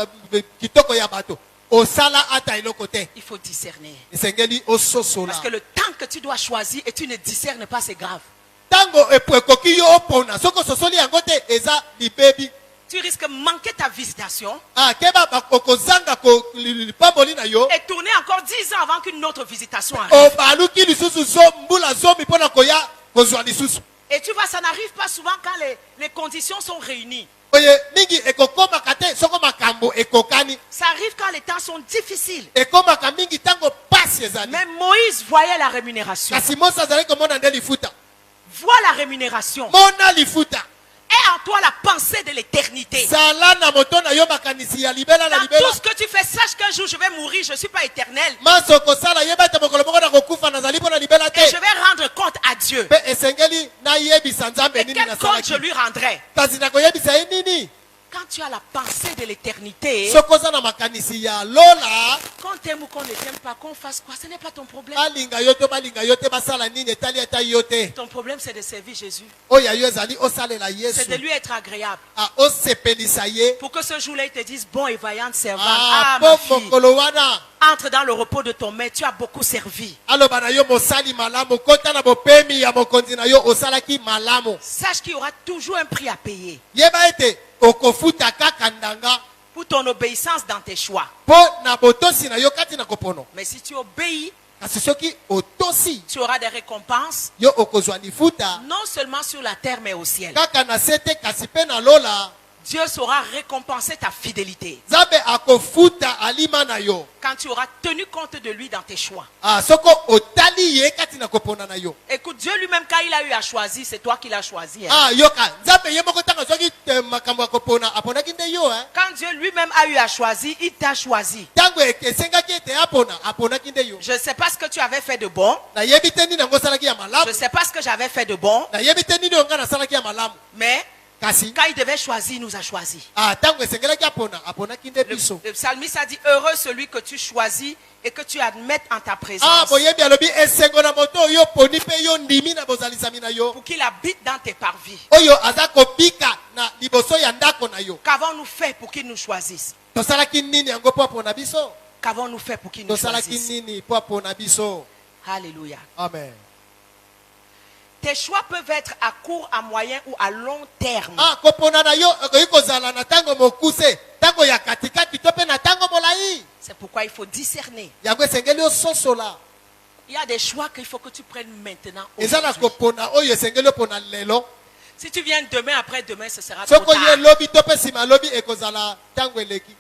kitoko ya bato osala ata eloko te Il faut discerner. esengeli ososola Parce que le temps que tu dois choisir et tu ne discernes pas, c'est grave. ntango ekoki yo opona soki ososoli yango te eza libebi. Tu risques de manquer ta visitation keba okozanga lipamboli na yo et tourner encore 10 ans avant qu'une autre visitation arrive. obaluki lisusu mbula zomi mpona koya kozwa lisusu. Et tu vois, ça n'arrive pas souvent quand les conditions sont réunies. oye mingi ekokomaka te soko makambo ekokani Ça arrive quand les temps sont difficiles. ekomaka mingi ntango pasi ezali. Mais Moïse voyait la rémunération. kasi mose azali komona nde lifuta Vois la rémunération. mona lifuta Et en toi la pensée de l'éternité. zala na moto na yo makanisi ya libela na Dans libela tout ce que tu fais, sache qu'un jour je vais mourir, je ne suis pas éternel. maso okosala yeba ete mokolo moko na kokufa nazali mpo na libela te Et je vais rendre compte à Dieu. mpe esengeli nayebisa nzambe Et nini quel compte je nasalaki lui rendrai? kasi nakoyebisa ye nini Quand tu as la pensée de l'éternité, soki oza na makanisi ya lola qu'on t'aime ou qu'on ne t'aime pas, qu'on fasse quoi, ce n'est pas ton problème. balinga yo to balinga yo te basala nini etali ata yo te Ton problème, c'est de servir Jésus. oyo yo ezali osalela C'est yesu de lui être agréable. osepelisa ye Pour que ce jour-là, il te dise, bon et vaillante servante. Ah, mpo ma fille, mokolo wana entre dans le repos de ton maître. Tu as beaucoup servi. aloba na yo mosali malamu kota na bopemi ya mokonzi na yo osalaki malamu Sache qu'il y aura toujours un prix à payer yeba ete okofuta kaka ndanga pour ton obéissance dans tes choix. mpo na botosi na yo kati na kopono. Mais si tu obéis, kasi soki otosi tu auras des récompenses, yo okozwa lifuta non seulement sur la terre, mais au ciel. kaka na se te kasi mpe na lola Dieu saura récompenser ta fidélité nzambe akofuta alima na yo quand tu auras tenu compte de lui dans tes choix. soko otali ye kati na kopona na yo. Écoute, Dieu lui-même, quand il a eu à choisir, c'est toi qui l'as choisi. Hein. Yoka nzambe ye moko ntango soki makambo ya kopona aponaki nde yo Quand Dieu lui-même a eu à choisir, il t'a choisi. ntango esengaki ete aponaki nde yo. Je ne sais pas ce que tu avais fait de bon. nayebi te nini yango osalaki ya Je malamu ne sais pas ce que j'avais fait de bon. nayebi te nini onga nasalaki ya malamu Mais kasi quand il devait choisir, il nous a choisis. ntango esengelaki aponaki nde Le biso. psalmiste a dit, heureux celui que tu choisis et que tu admettes en ta présence. boyebi alobi esengo na moto oyo oponi mpe yo ndimi na bozalisami na yo Pour qu'il habite dans tes parvis. oyo aza kobika na liboso ya ndako na yo. Qu'avons-nous fait pour qu'il nous choisisse? tosalaki nini yango mpo apona biso. Qu'avons-nous fait pour qu'il nous tosalaki choisisse? nini mpo apona biso. Alléluia. Amen. Tes choix peuvent être à court, à moyen ou à long terme. kopona na yo ekoki kozala na ntango mokuse ntango ya katikati to mpe na ntango molai. C'est pourquoi il faut discerner. yango esengeli ososola. Il y a des choix qu'il faut que tu prennes maintenant. eza na aujourd'hui. kopona oyo esengeli opona lelo Si tu viens demain, après-demain, ce sera trop soko ye tard. lobi to pe nsima lobi ekozala ntango eleki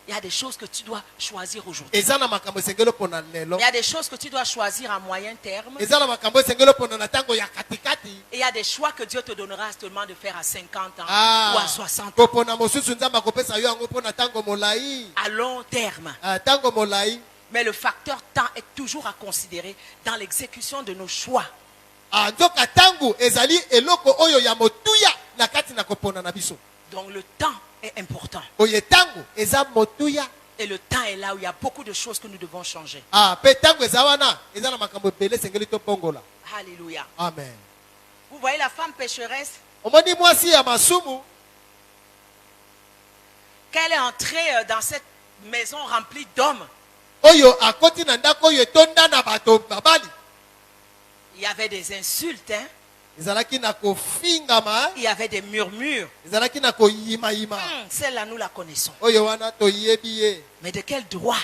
Il y a des choses que tu dois choisir aujourd'hui. eza na makambo esengeli opona lelo Il y a des choses que tu dois choisir à moyen terme. eza na makambo esengeli opona na ntango ya katikati Et il y a des choix que Dieu te donnera seulement de faire à 50 ans ou à 60 ans. kopona mosusu nzambe akopesa yo yango mpona ntango molai À long terme. ntango molai Mais le facteur temps est toujours à considérer dans l'exécution de nos choix. nzoka ntango ezali eloko oyo ya motuya na kati na kopona na biso Donc le temps est important. oyo ntango eza motuya Et le temps est là où il y a beaucoup de choses que nous devons changer. mpe ntango eza wana eza na makambo ebele esengeli tobongola Alléluia. amen Vous voyez la femme pécheresse, omoni mwasi ya masumu qu'elle est entrée dans cette maison remplie d'hommes. oyo akoti na ndako oyo etonda na bato babali Il y avait des insultes, hein? ezalaki na kofingama Il y avait des murmures. ezalaki na koyimayima Celle-là, nous la connaissons. oyo wana toyebi ye Mais de quel droit?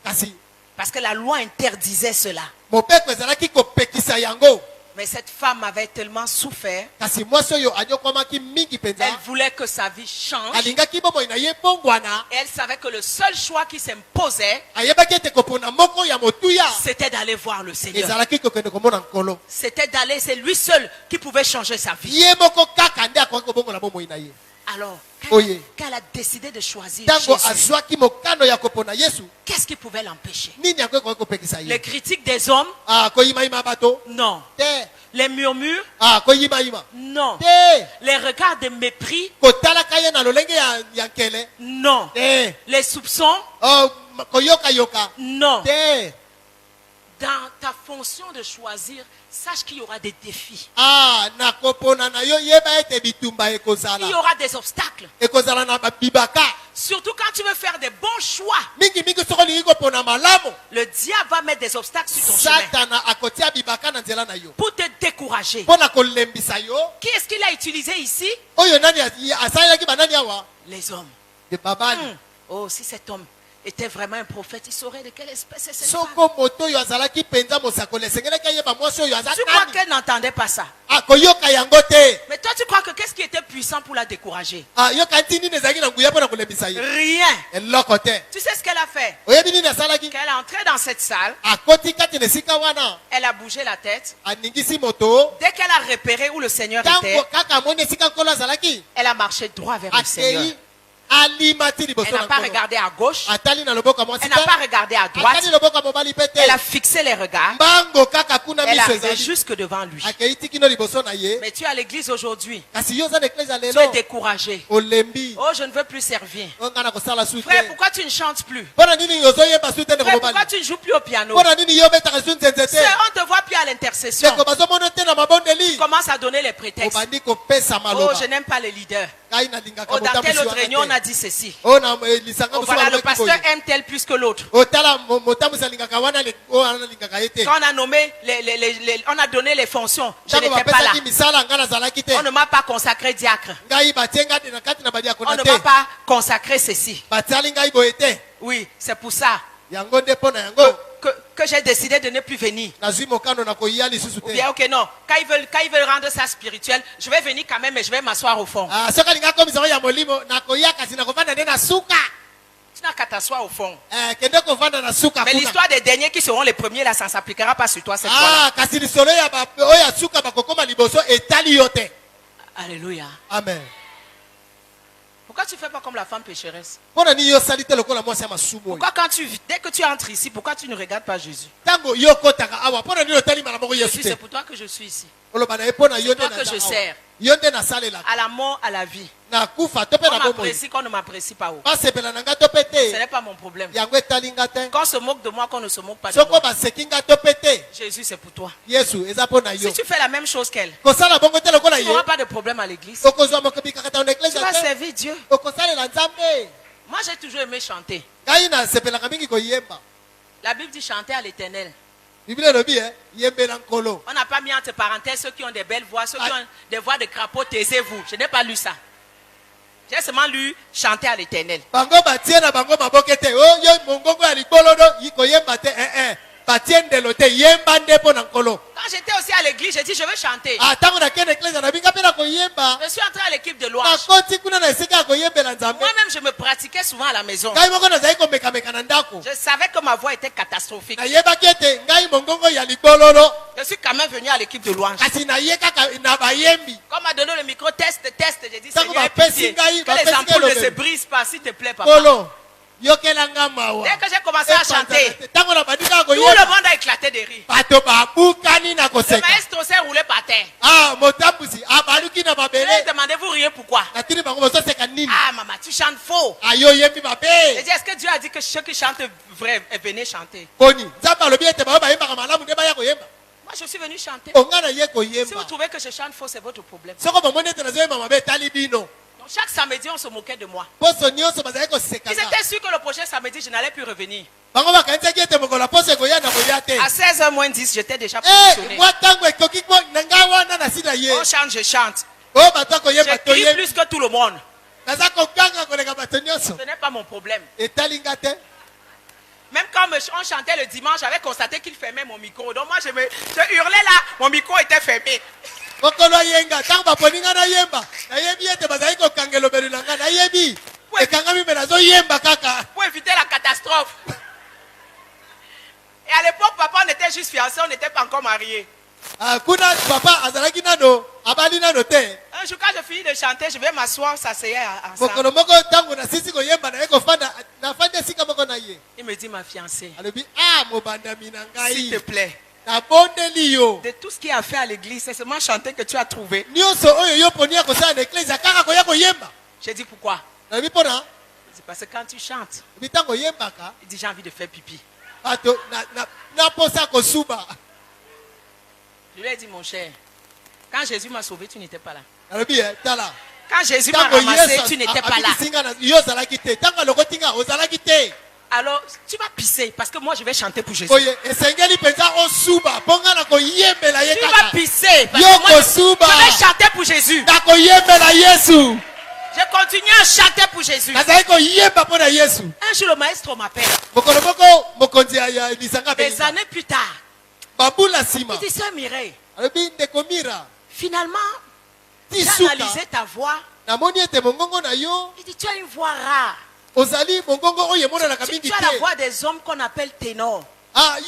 kasi Parce que la loi interdisait cela. mopeko ezalaki kopekisa yango Mais cette femme avait tellement souffert. kasi mwasi oyo anyokwamaki mingi mpenza Elle voulait que sa vie change. alingaki bomoi na ye mbongwana Et elle savait que le seul choix qui s'imposait, ayebaki ete kopona moko ya motuya c'était d'aller voir le Seigneur. ezalaki kokende komona nkolo C'était d'aller, c'est lui seul qui pouvait changer sa vie. ye moko kaka nde akoki kobongola bomoi na ye Alors, Oye. quand elle a décidé de choisir ntango Jésus, azwaki mokano ya kopona yesu qu'est-ce qui pouvait l'empêcher? nini yango ekoki kopekisa Les ye critiques des hommes? koyimayima bato Non. te Les murmures? koyimayima Non. te Les regards de mépris? kotalaka ye na lolenge ya nkele Non. te Les soupçons? koyokayoka Non. te Dans ta fonction de choisir, sache qu'il y aura des défis. na kopona na yo yeba ete bitumba Il y ekozala aura des obstacles. ekozala na bibaka Surtout quand tu veux faire des bons choix. mingi soko olingi kopona malamu Le diable va mettre des obstacles sur ton chemin satana akotia bibaka na nzela na yo pour te décourager. mpona kolembisa yo Qui est-ce qu'il a utilisé ici? oyo nani asalelaki banani awa Les hommes. de babali Oh, si cet homme était vraiment un prophète, il saurait de quelle espèce est cette femme. soko moto oyo azalaki mpenza mosakoli esengelaki ayeba mwasi oyo aza Tu crois nani qu'elle n'entendait pas ça? akoyoka yango te Mais toi, tu crois que qu'est-ce qui était puissant pour la décourager? yoka nti nini ezalaki na nguya mpona kolembisa ye Rien. eloko te Tu sais ce qu'elle a fait? oyebi nini asalaki Quand elle est entrée dans cette salle, akoti kati na esika wana elle a bougé la tête. aningisi moto Dès qu'elle a repéré où le Seigneur était, ntango kaka amoni esika nkolo azalaki elle a marché droit vers le Seigneur. akei alima ti liboso Elle na n'a pas nkolo regardé à gauche. atali na loboko ya mwasi Elle n'a pas regardé à droite. atali loboko ya mobali mpe te Elle a fixé les regards. mbango kaka kuna Elle miso arrivait ezali jusque devant lui. akei ti kino liboso na ye Mais tu es à l'église aujourd'hui. kasi yo oza na eklese ya Tu es lelo découragé. olembi Oh, je ne veux plus servir. onga na kosala su Frère, te pourquoi tu ne chantes plus? mpona nini ozoyeba su te ndeko Frère, pourquoi mobali tu ne joues plus au piano? mpona nini yo obetaka su nzenze te Sœur, on te voit plus à l'intercession. ndeko bazomona te na mabondeli Commence à donner les prétextes. obandi kopesa Oh, maloba je n'aime pas les leaders. ngai nalingaka Oh, dans telle motambusi autre réunion, on wana a te dit ceci. oyo na lisanga Oh, mosusu voilà, le balobaki pasteur boye. aime tel plus que l'autre. otala motambusi alingaka wana oyo wana alingaka ye te Quand on a nommé, on a donné les fonctions, je ntango n'étais pas là. bapesaki misala ngai nazalaki te On ne m'a pas consacré diacre. ngai batie ngai te na kati na On badiakona ne te m'a pas consacré ceci. batiali ngai boye te Oui, c'est pour ça yango nde mpo na yango que j'ai décidé de ne plus venir. nazwi mokano na koya lisusu Ou te bien, ok, non. Quand ils veulent rendre ça spirituel, je vais venir quand même, mais je vais m'asseoir au fond. soki alinga komisa ngo ya molimo nakoya kasi nakovanda nde na suka Tu n'as qu'à t'asseoir au fond. kende kovanda na suka Mais kuna l'histoire des derniers qui seront les premiers, là, ça ne s'appliquera pas sur toi cette fois-là. kasi lisolo oyo ya suka bakokoma liboso etali yo te Alléluia. amen Pourquoi tu ne fais pas comme la femme pécheresse? mpona nini yo osali te lokola mwasi ya masumu oyo Pourquoi dès que tu entres ici, pourquoi tu ne regardes pas Jésus? ntango yo okotaka awa mpona nini otali mala moko yesu Jésus, te c'est pour toi que je suis ici. oloba na ye mpona yo C'est nde toi que naza je awa. sers. yo nde nasalelaka À la mort, à la vie. nakufa to mpe On na bomoi m'apprécie, qu'on ne m'apprécie pas. Oh. basepela na ngai to mpe Ce te n'est pas mon problème. yango etali nga te Qu'on se moque de moi, qu'on ne se moque pas de soko moi. baseki nga to mpe te Jésus, c'est pour toi. yesu eza mpo na yo Si tu fais la même chose qu'elle, kosala bongo te lokola tu ye n'auras pas de problème à l'église. okozwa mokebikaka ta na Tu eklese vas te servir Dieu. okosalela nzambe Moi, j'ai toujours aimé chanter. ngai nasepelaka mingi koyemba La Bible dit chanter à l'éternel. biblia elobi yembela nkolo On n'a pas mis entre parenthèses ceux qui ont des belles voix, ceux qui ont des voix de crapaud, taisez-vous. Je n'ai pas lu ça. J'ai seulement lu chanter à l'éternel. bango batie na bango maboke te o yo mongongo ya libolono koyemba te batiendelo te yemba nde mpo na nkolo. Quand j'étais aussi à l'église, j'ai dit je veux chanter. Ntango nakende eklezia nabinga mpe na koyemba. Je suis entré à l'équipe de louange. nakoti kuna na esika ya koyembela nzambe. Moi-même, je me pratiquais souvent à la maison. ngai moko nazali komekameka na ndako. Je savais que ma voix était catastrophique. nayebaki ete ngai mongongo ya libololo. Je suis quand même venu à l'équipe de louange. kasi naye kaka na bayembi. Quand on m'a donné le micro, test, j'ai dit Ntango Seigneur, aie bapesi pitié. ngai, Que les bapesi ampoules ne ngai se lobe. brisent pas, s'il te plaît, papa. Polo, yokelanga mawa. Dès que j'ai commencé à chanter, ntango na bandika tout le koyemba. monde a éclaté de rire. bato babukani na Le koseka. maestro s'est roulé par terre. motambusi abaluki na Je lui ai mabele. demandé, vous riez pourquoi? natini bango bozoseka nini. Ah, maman, tu chantes faux. ayo yembi J'ai mabe. dit, est-ce que Dieu a dit que ceux qui chantent vrai venaient chanter? boni nzambe alobi ete bao bayembaka malamu nde baya koyemba. Moi, je suis venu chanter. onga na ye Si vous koyemba. trouvez que je chante faux, c'est votre problème. soko bomoni ete nazoyemba mabe etali bino. Donc, chaque samedi, on se moquait de moi. poso nyonso bazali koseka. Ils étaient sûrs que le prochain samedi, je n'allais plus revenir. bango bakanisaki ete mokolo ya poso ekoya na koya te. À 16h moins 10, j'étais déjà positionné. mwa ntango ekoki na ngai wana na sina ye. On chante, je chante. oyo bato akoyemba Je crie toyembi. plus que tout le monde. naza koganga koleka bato nyonso. Ce n'est pas mon problème. etali nga te. Même quand on chantait le dimanche, j'avais constaté qu'il fermait mon micro. Donc moi, je hurlais là, mon micro était fermé. mokolo ayenga ntango baponi nga nayemba nayebi ete bazali kokanga elobelo na nga nayebi ekangami mpe nazoyemba kaka. Pour éviter la catastrophe. Et à l'époque, papa, on était juste fiancés, on n'était pas encore mariés. kuna papa azalaki nano abali nano te. Un jour, quand je finis de chanter, je vais m'asseoir, s'asseoir ensemble. mokolo moko ntango nasisi koyemba naye kofanda nafandi esika moko na ye. Il me dit, ma fiancée, alobi mobandami na s'il te ngai plaît, nabondeli yo. de tout ce qui a fait à l'église, c'est seulement chanter que tu as trouvé. nyonso oyo yo poni ya kosala na eklezia kaka koya koyemba. J'ai dit, pourquoi? nalobi mpona C'est parce que quand tu chantes, lobi ntango oyembaka il dit, j'ai envie de faire pipi. bato naposa kosuba. Je lui ai dit, mon cher, quand Jésus m'a sauvé, tu n'étais pas là. nalobi tala Quand Jésus m'a ntango ramassé, tu n'étais pas là. abikisinga na yo ozalaki te ntango alokoti nga ozalaki te. Alors, tu vas pisser, parce que moi, je vais chanter pour Jésus. oye esengeli mpenza osuba mpo nga na koyembela ye Tu vas kaka. pisser, parce Yo que moi, kosuba. je vais chanter pour Jésus. na koyembela yesu. Je continue à chanter pour Jésus. nazali koyemba mpo na yesu. Un jour, le maestro m'appelle. mokolo moko mokonzi ya lisanga Des années plus tard, bambula nsima il dit, Sœur Mireille, alobi ndeko mira finalement, ti j'ai suka analysé ta voix. namoni ete mongongo na yo Il dit, tu as une voix rare. ozali mongongo oyo emonanaka Tu mingi as la te. voix des hommes qu'on appelle ténors.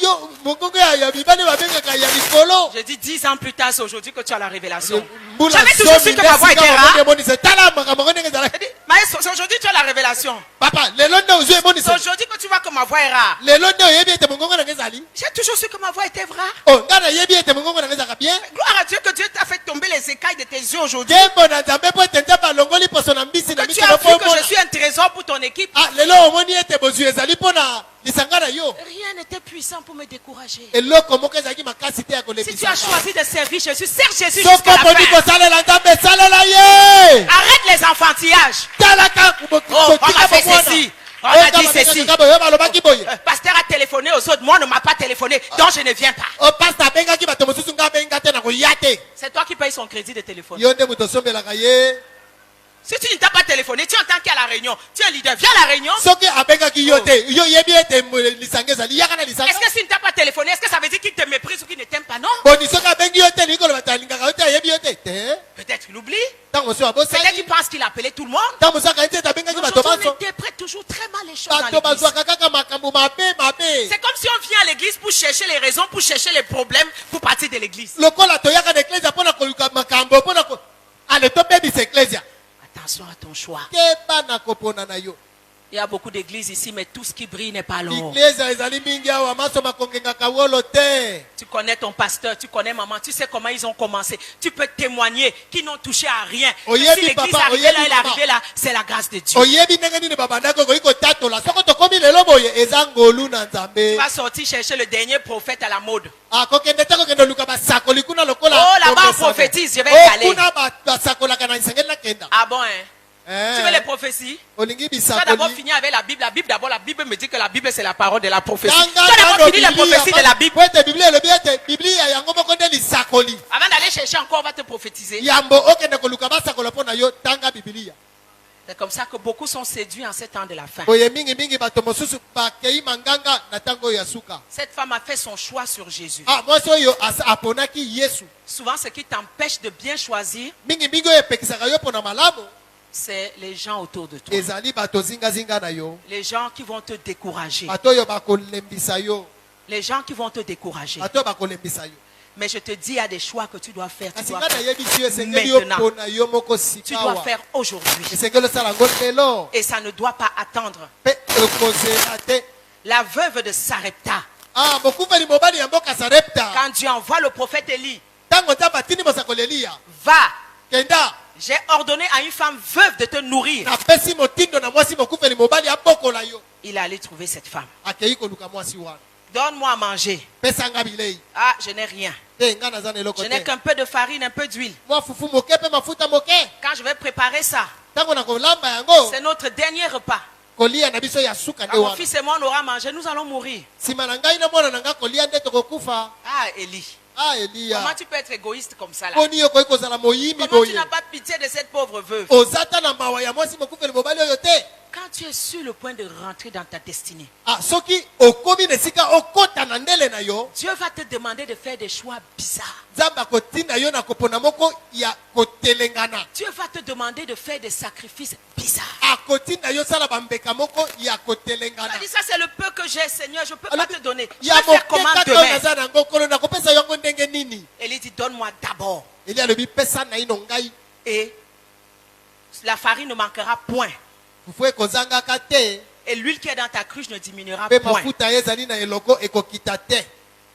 yo mongongo ya mibali babengaka ya likolo. Je dis 10 ans plus tard, c'est aujourd'hui que tu as la révélation. mbula J'avais toujours su que ma voix était rare. emonisa tala makambo ngo ndenge ezalaki. Je dis, maestro, c'est aujourd'hui que tu as la révélation. papa lelo nde ozwi C'est emonisa. aujourd'hui que tu vois que ma voix est rare. lelo nde oyebi ete mongongo nanga ezali. J'ai toujours su que ma voix était rare. nga nayebi ete mongongo nanga ezalaka bien. Gloire à Dieu que Dieu t'a fait tomber les écailles de tes yeux aujourd'hui. ngembo na nzambe mpo ete nzambe alongoli poso na mbisi na Que tu miso as vu que je mpo suis un trésor pour ton équipe. lelo omoni ete bozwi ezali mpo na lisanga na yo. Rien n'était puissant pour me décourager. eloko moko ezalaki makasi te ya Si tu as kolebisa. choisi de servir Jésus, sers Jésus soko jusqu'à la poni fin. kosalela nzambe esalela ye. Arrête les enfantillages. talaka On a fait ceci. On a dit ceci. balobaki boye. Pasteur a téléphoné aux autres. Moi, on ne m'a pas téléphoné. Donc, je ne viens pas. pastor abengaki bato mosusu nga abenga te na koya te. C'est toi qui payes son crédit de téléphone. yo nde moto osombelaka ye. Si tu ne t'as pas téléphoné, tu entends qu'il y a la réunion. Tu es un leader. Viens à la réunion. soki abengaki yo te yo yebi ete lisanga ezali yaka na lisanga. Est-ce que s'il ne t'a pas téléphoné, est-ce que ça veut dire qu'il te méprise ou qu'il ne t'aime pas? Non. boni soki abengi yo te likolo bato alingaka yo te ayebi yo te te. Peut-être qu'il oublie. ntango mosusu Peut-être qu'il abosali. pense qu'il a appelé tout le monde. ntango mosusu akanisi ete abengaki bato Aujourd'hui, on baso. interprète toujours très mal les choses dans bato l'église. bazwaka kaka makambo mabe mabe. C'est comme si on vient à l'église pour chercher les raisons, pour chercher les problèmes, pour partir de l'église. lokola toyaka na eklesia mpona koluka makambo mpona ale tobebisa eklesia. Attention à ton choix. keba na kopona na yo. Il y a beaucoup d'églises ici, mais tout ce qui brille n'est pas l'or. eklesia ezali mingi awa maso makongengaka wolo te. Tu connais ton pasteur, tu connais maman, tu sais comment ils ont commencé. Tu peux témoigner qu'ils n'ont touché à rien. Oh, Mais yeah, si mi l'église papa, est oh, arrivée yeah, là, mi elle est papa. arrivée là, c'est la grâce de Dieu. oyebi ndenge nini babandaki okoki kotatola soko tokomi lelo boye eza ngolu na Tu nzambe. vas sortir chercher le dernier prophète à la mode. kokende te kokende luka basakoli kuna lokola. Oh, là-bas on Komesa. prophétise, je vais y aller. kuna basakolaka na lisangeli na kenda. Ah bon, hein? Tu veux les prophéties? olingi Tu vas d'abord bisakoli. finir avec la Bible. D'abord, la Bible me dit que la Bible, c'est la parole de la prophétie. Tu Tanga vas d'abord nano finir les prophéties de la Bible. po ete biblia elobi ete biblia yango moko nde lisakoli. Avant d'aller chercher encore, on va te prophétiser. yambo okende koluka basakola mpo na yo tanga biblia. C'est comme ça que beaucoup sont séduits en ces temps de la fin. boye mingi bato mosusu bakei manganga na tango ya suka. Cette femme a fait son choix sur Jésus. Mwasi oyo aponaki Yesu. Souvent, ce qui t'empêche de bien choisir, Mingi oyo epekisaka yo pona malamu c'est les gens autour de toi. ezali bato zinga na yo. Les gens qui vont te décourager. Bato oyo bakolembisa yo. Les gens qui vont te décourager. Bato bakolembisa yo. Mais je te dis, il y a des choix que tu dois faire. Tu Kasi dois nga na faire yebi yo esengeli yo maintenant. pona yo moko Tu dois sikawa. faire aujourd'hui. Esengeli osala ngo lelo. Et ça ne doit pas attendre. Pe ekozela te. La veuve de Sarepta, Mokufeli mobali ya mboka Sarepta. quand Dieu envoie le prophète Élie, Tango nzambe atindi mosakoli Eliya. va, Kenda. j'ai ordonné à une femme veuve de te nourrir. Napesi motindo na mwasi mokufeli mobali abokola yo. Il est allé trouver cette femme. Akei koluka mwasi wana. Donne-moi à manger. Pesanga bilei. Ah, je n'ai rien. Te nga na zana eloko Je n'ai te. qu'un peu de farine, un peu d'huile. Mwa fufu moke pe mafuta moke. Quand je vais préparer ça, Tango na kolamba yango. c'est notre dernier repas. Kolia na biso ya suka nde Quand mon wana. fils et moi on aura mangé, nous allons mourir. Sima na ngai na mwana na nga kolia nde tokokufa. Ah, Élie. Eliya. Comment tu peux être égoïste comme ça là? Poni yo koyi kozala moyimi Comment tu boye. n'as pas pitié de cette pauvre veuve? Ozata na mawa ya mwasi mokufeli mobali oyo te. Quand tu es sur le point de rentrer dans ta destinée, Soki okomi na esika okota na ndele na yo. Dieu va te demander de faire des choix bizarres. Nzambe akotinda yo na kopona moko ya kotelengana. Dieu va te demander de faire des sacrifices bizarres. Akotinda yo sala bambeka moko ya Tu kotelengana. as dit ça c'est le peu que j'ai, Seigneur, je ne peux pas Alors, te donner. Je ya vais faire moke comment kaka oyo demain? naza nango kolo nakopesa yango ndenge nini. Élie dit donne-moi d'abord. Eli alobi pesa na ino ngai. Et la farine ne manquera point. Fufu ekozangaka te. Et l'huile qui est dans ta cruche ne diminuera Pe point. mafuta ezali na eloko ekokita te.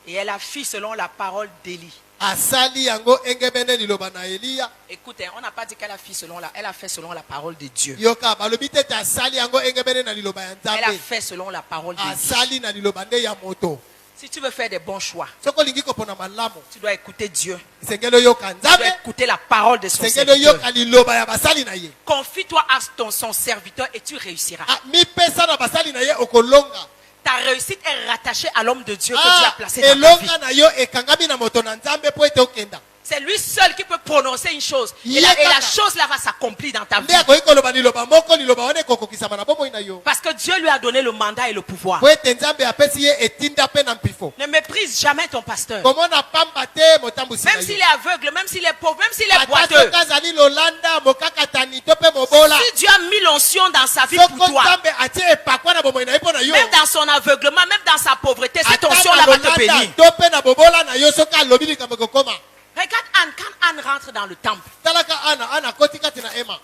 Et elle a fait selon la parole d'Élie. Asali yango engebene liloba na Eliya. Écoute, on n'a pas dit qu'elle a fait selon elle a fait selon la parole de Dieu. Yoka balobi te asali yango engebene na liloba ya Elle a Nzambe. fait selon la parole de Dieu. Asali na liloba nde ya moto. Si tu veux faire des bons choix, Soko lingi kopona malamu. tu dois écouter Dieu. Sengelo yoka Tu dois Nzambe. écouter la parole de son Sengelo serviteur. yoka liloba ya basali na ye. Confie-toi à son serviteur et tu réussiras. Mi pesa na basali na ye okolonga. Ta réussite est rattachée à l'homme de Dieu que Dieu a placé dans ta vie. Elonga na yo ekangami na moto na Nzambe po ete okenda. C'est lui seul qui peut prononcer une chose. Et la chose là va s'accomplir dans ta vie. Nde akoki koloba liloba moko liloba wana ekokokisama na bomoi na yo. Parce que Dieu lui a donné le mandat et le pouvoir. Po ete Nzambe apesi ye etinda pe na mpifo. Ne méprise jamais ton pasteur. Komona pamba te motambusi na Même yo. s'il est aveugle, même s'il est pauvre, même s'il est Ata boiteux. soki azali lolanda mokakatani to pe mobola. Si Dieu a mis l'onction dans sa vie Soko pour toi, Nzambe atie epakwa na bomoi na ye mpo na yo. même dans son aveuglement, même dans sa pauvreté, cette Ata onction na là va te lolanda bénir. to pe na bobola na yo soki alobi likambo ekokoma. Regarde Anne, quand Anne rentre dans le temple, Talaka ana koti kati na ema.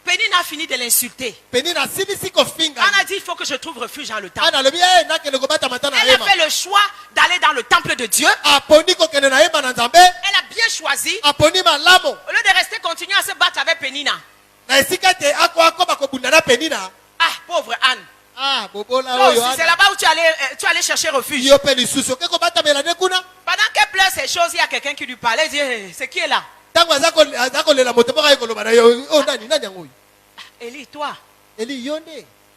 Pénine a fini de l'insulter. Penina silisi kofinga. Anne a dit il faut que je trouve refuge dans le temple. Ana lobi nakende kobata mata na Elle a ema. fait le choix d'aller dans le temple de Dieu. Aponi kokende na ema na Nzambe. Elle a bien choisi, Aponi malamu. au lieu de rester continuer à se battre avec Pénina. Na esika te ako bakobunda na Penina. Ah, pauvre Anne. Bobola Toi oyo. aussi, c'est là-bas où tu allais chercher refuge. Yo pe lisusu ke kobata melane kuna. Pendant qu'elle pleure ces choses, il y a quelqu'un qui lui parlait. Il dit, hey, c'est qui est là? Tango azako lela moto moko ayekoloba na yo. Oh nani yango oyo. Élie, toi, Eli yonde.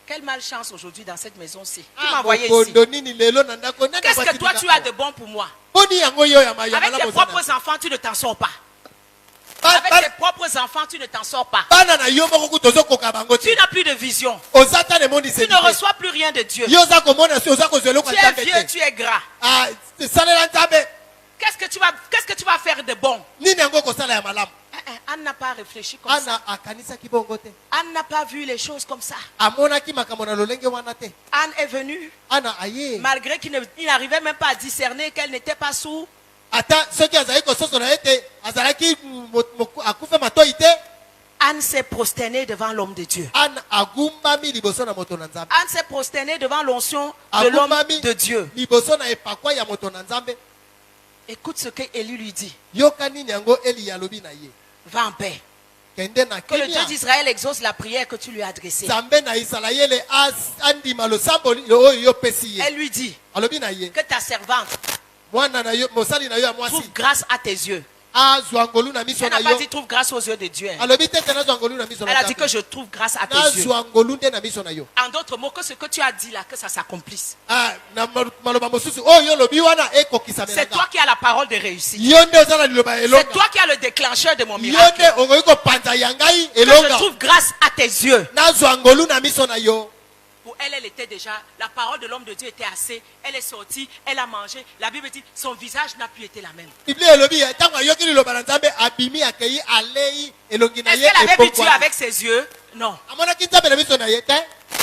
quelle malchance aujourd'hui dans cette maison-ci. Qui m'a envoyé ici? Bondo nini lelo na ndako nani. Qu'est-ce que toi tu as de bon pour moi? Boni yango yo ya maya Avec tes propres enfants, tu ne t'en sors pas. Avec tes propres enfants, tu ne t'en sors pas. Bana na yo moko kutozo koka bango Tu ti. n'as plus de vision. Ozata ne mondi Tu ne reçois plus rien de Dieu. Yo za komona si oza kozelo kwa Tu es Nzambe vieux, te. tu es gras. Salela Nzambe. Qu'est-ce que tu vas faire de bon? Nini yango kosala ya malamu. Anne n'a pas réfléchi comme ça. Ana akanisa kibongo te. Anne n'a pas vu les choses comme ça. Amonaki makambo na lolenge wana te. Anne est venue, Ana aye. malgré qu'il n'arrivait même pas à discerner qu'elle n'était pas sourde. Ata soki azali kososola ete azalaki akufa matoi te. Anne s'est prosternée devant l'homme de Dieu. Ana agumbami liboso na moto na Nzambe. Anne s'est prosternée devant l'onction de l'homme de Dieu. Liboso na epakwa ya moto na Nzambe. Écoute ce que Élie lui dit. Yoka nini yango Eli yalobi na ye. Va en paix. Kende na Que le Dieu kimia. d'Israël exauce la prière que tu lui as adressée. Nzambe na Israele andima losambo oyo yo pesi ye. Elle lui dit Alobi na ye. que ta servante Mwana na yo mosali na yo ya mwasi. trouve grâce à tes yeux. azwa ngolu na miso Elle na n'a pas yo dit trouve grâce aux yeux de Dieu. alobi te te nazwa ngolu na miso na Elle a dit nzambe. que je trouve grâce à tes yeux. nazwa ngolu nde na miso na yo. En d'autres mots, que ce que tu as dit là, que ça s'accomplisse. Ah, na maloba mosusu oyo lobi wana ekokisa C'est melanga. toi qui as la parole de réussite. yo nde oza na liloba C'est elonga. toi qui as le déclencheur de mon yo miracle. nde okoki kopanza ya ngai Que je elonga. trouve grâce à tes yeux. nazwa ngolu na miso na yo. Pour elle, elle était déjà, la parole de l'homme de Dieu était assez. Elle est sortie, elle a mangé. La Bible dit, son visage n'a plus été la même. biblia elobi ntango ayoki liloba na nzambe abimi akei alei elongi na Est-ce ye qu'elle avait vu Dieu epongwana. avec ses yeux? Non. amonaki nzambe na miso na ye te.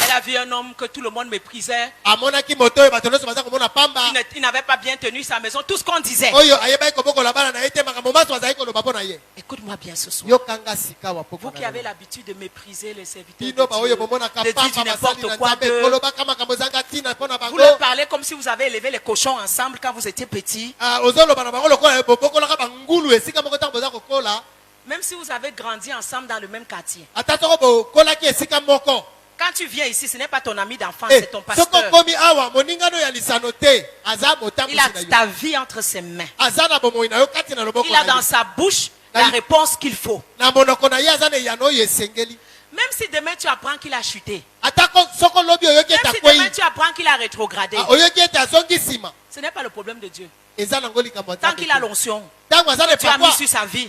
Elle a vu un homme que tout le monde méprisait. amonaki moto oyo bato nyonso baza komona pamba. Il n'avait pas bien tenu sa maison. Tout ce qu'on disait. oyo ayebaki kobokola bana na ye te makambo maso azalaki koloba mpo na ye. Écoute-moi bien ce soir. yokanga sika wa poko Vous qui na avez yo. l'habitude de mépriser les serviteurs bino de baoyo Dieu, bomonaka de dire pamba du basali n'importe na quoi, nzambe kolobaka makambo ezanga ntina mpo na vous bango. leur parlez comme si vous avez élevé les cochons ensemble quand vous étiez petits. ozoloba na bango lokola bobokolaka bangulu esika moko ntango boza kokola. Même si vous avez grandi ensemble dans le même quartier. ata soko bokolaki esika moko. Quand tu viens ici, ce n'est pas ton ami d'enfance, Eh, c'est ton soko pasteur. komi awa moningano ya lisano te aza motambusi Il a na yo. ta vie entre ses mains. aza na bomoi na yo kati na loboko Il a na dans ye. sa bouche la réponse qu'il faut. na monoko na ye aza na eyano oyo esengeli. Même si demain tu apprends qu'il a chuté. ata soko lobi oyoki ete Même si akwei. demain tu apprends qu'il a rétrogradé. oyoki ete azongi nsima. Ce n'est pas le problème de Dieu. eza nango likambo ya Tant Nzambe qu'il a te. l'onction, ntango aza na tu as mis epakwa sur sa vie,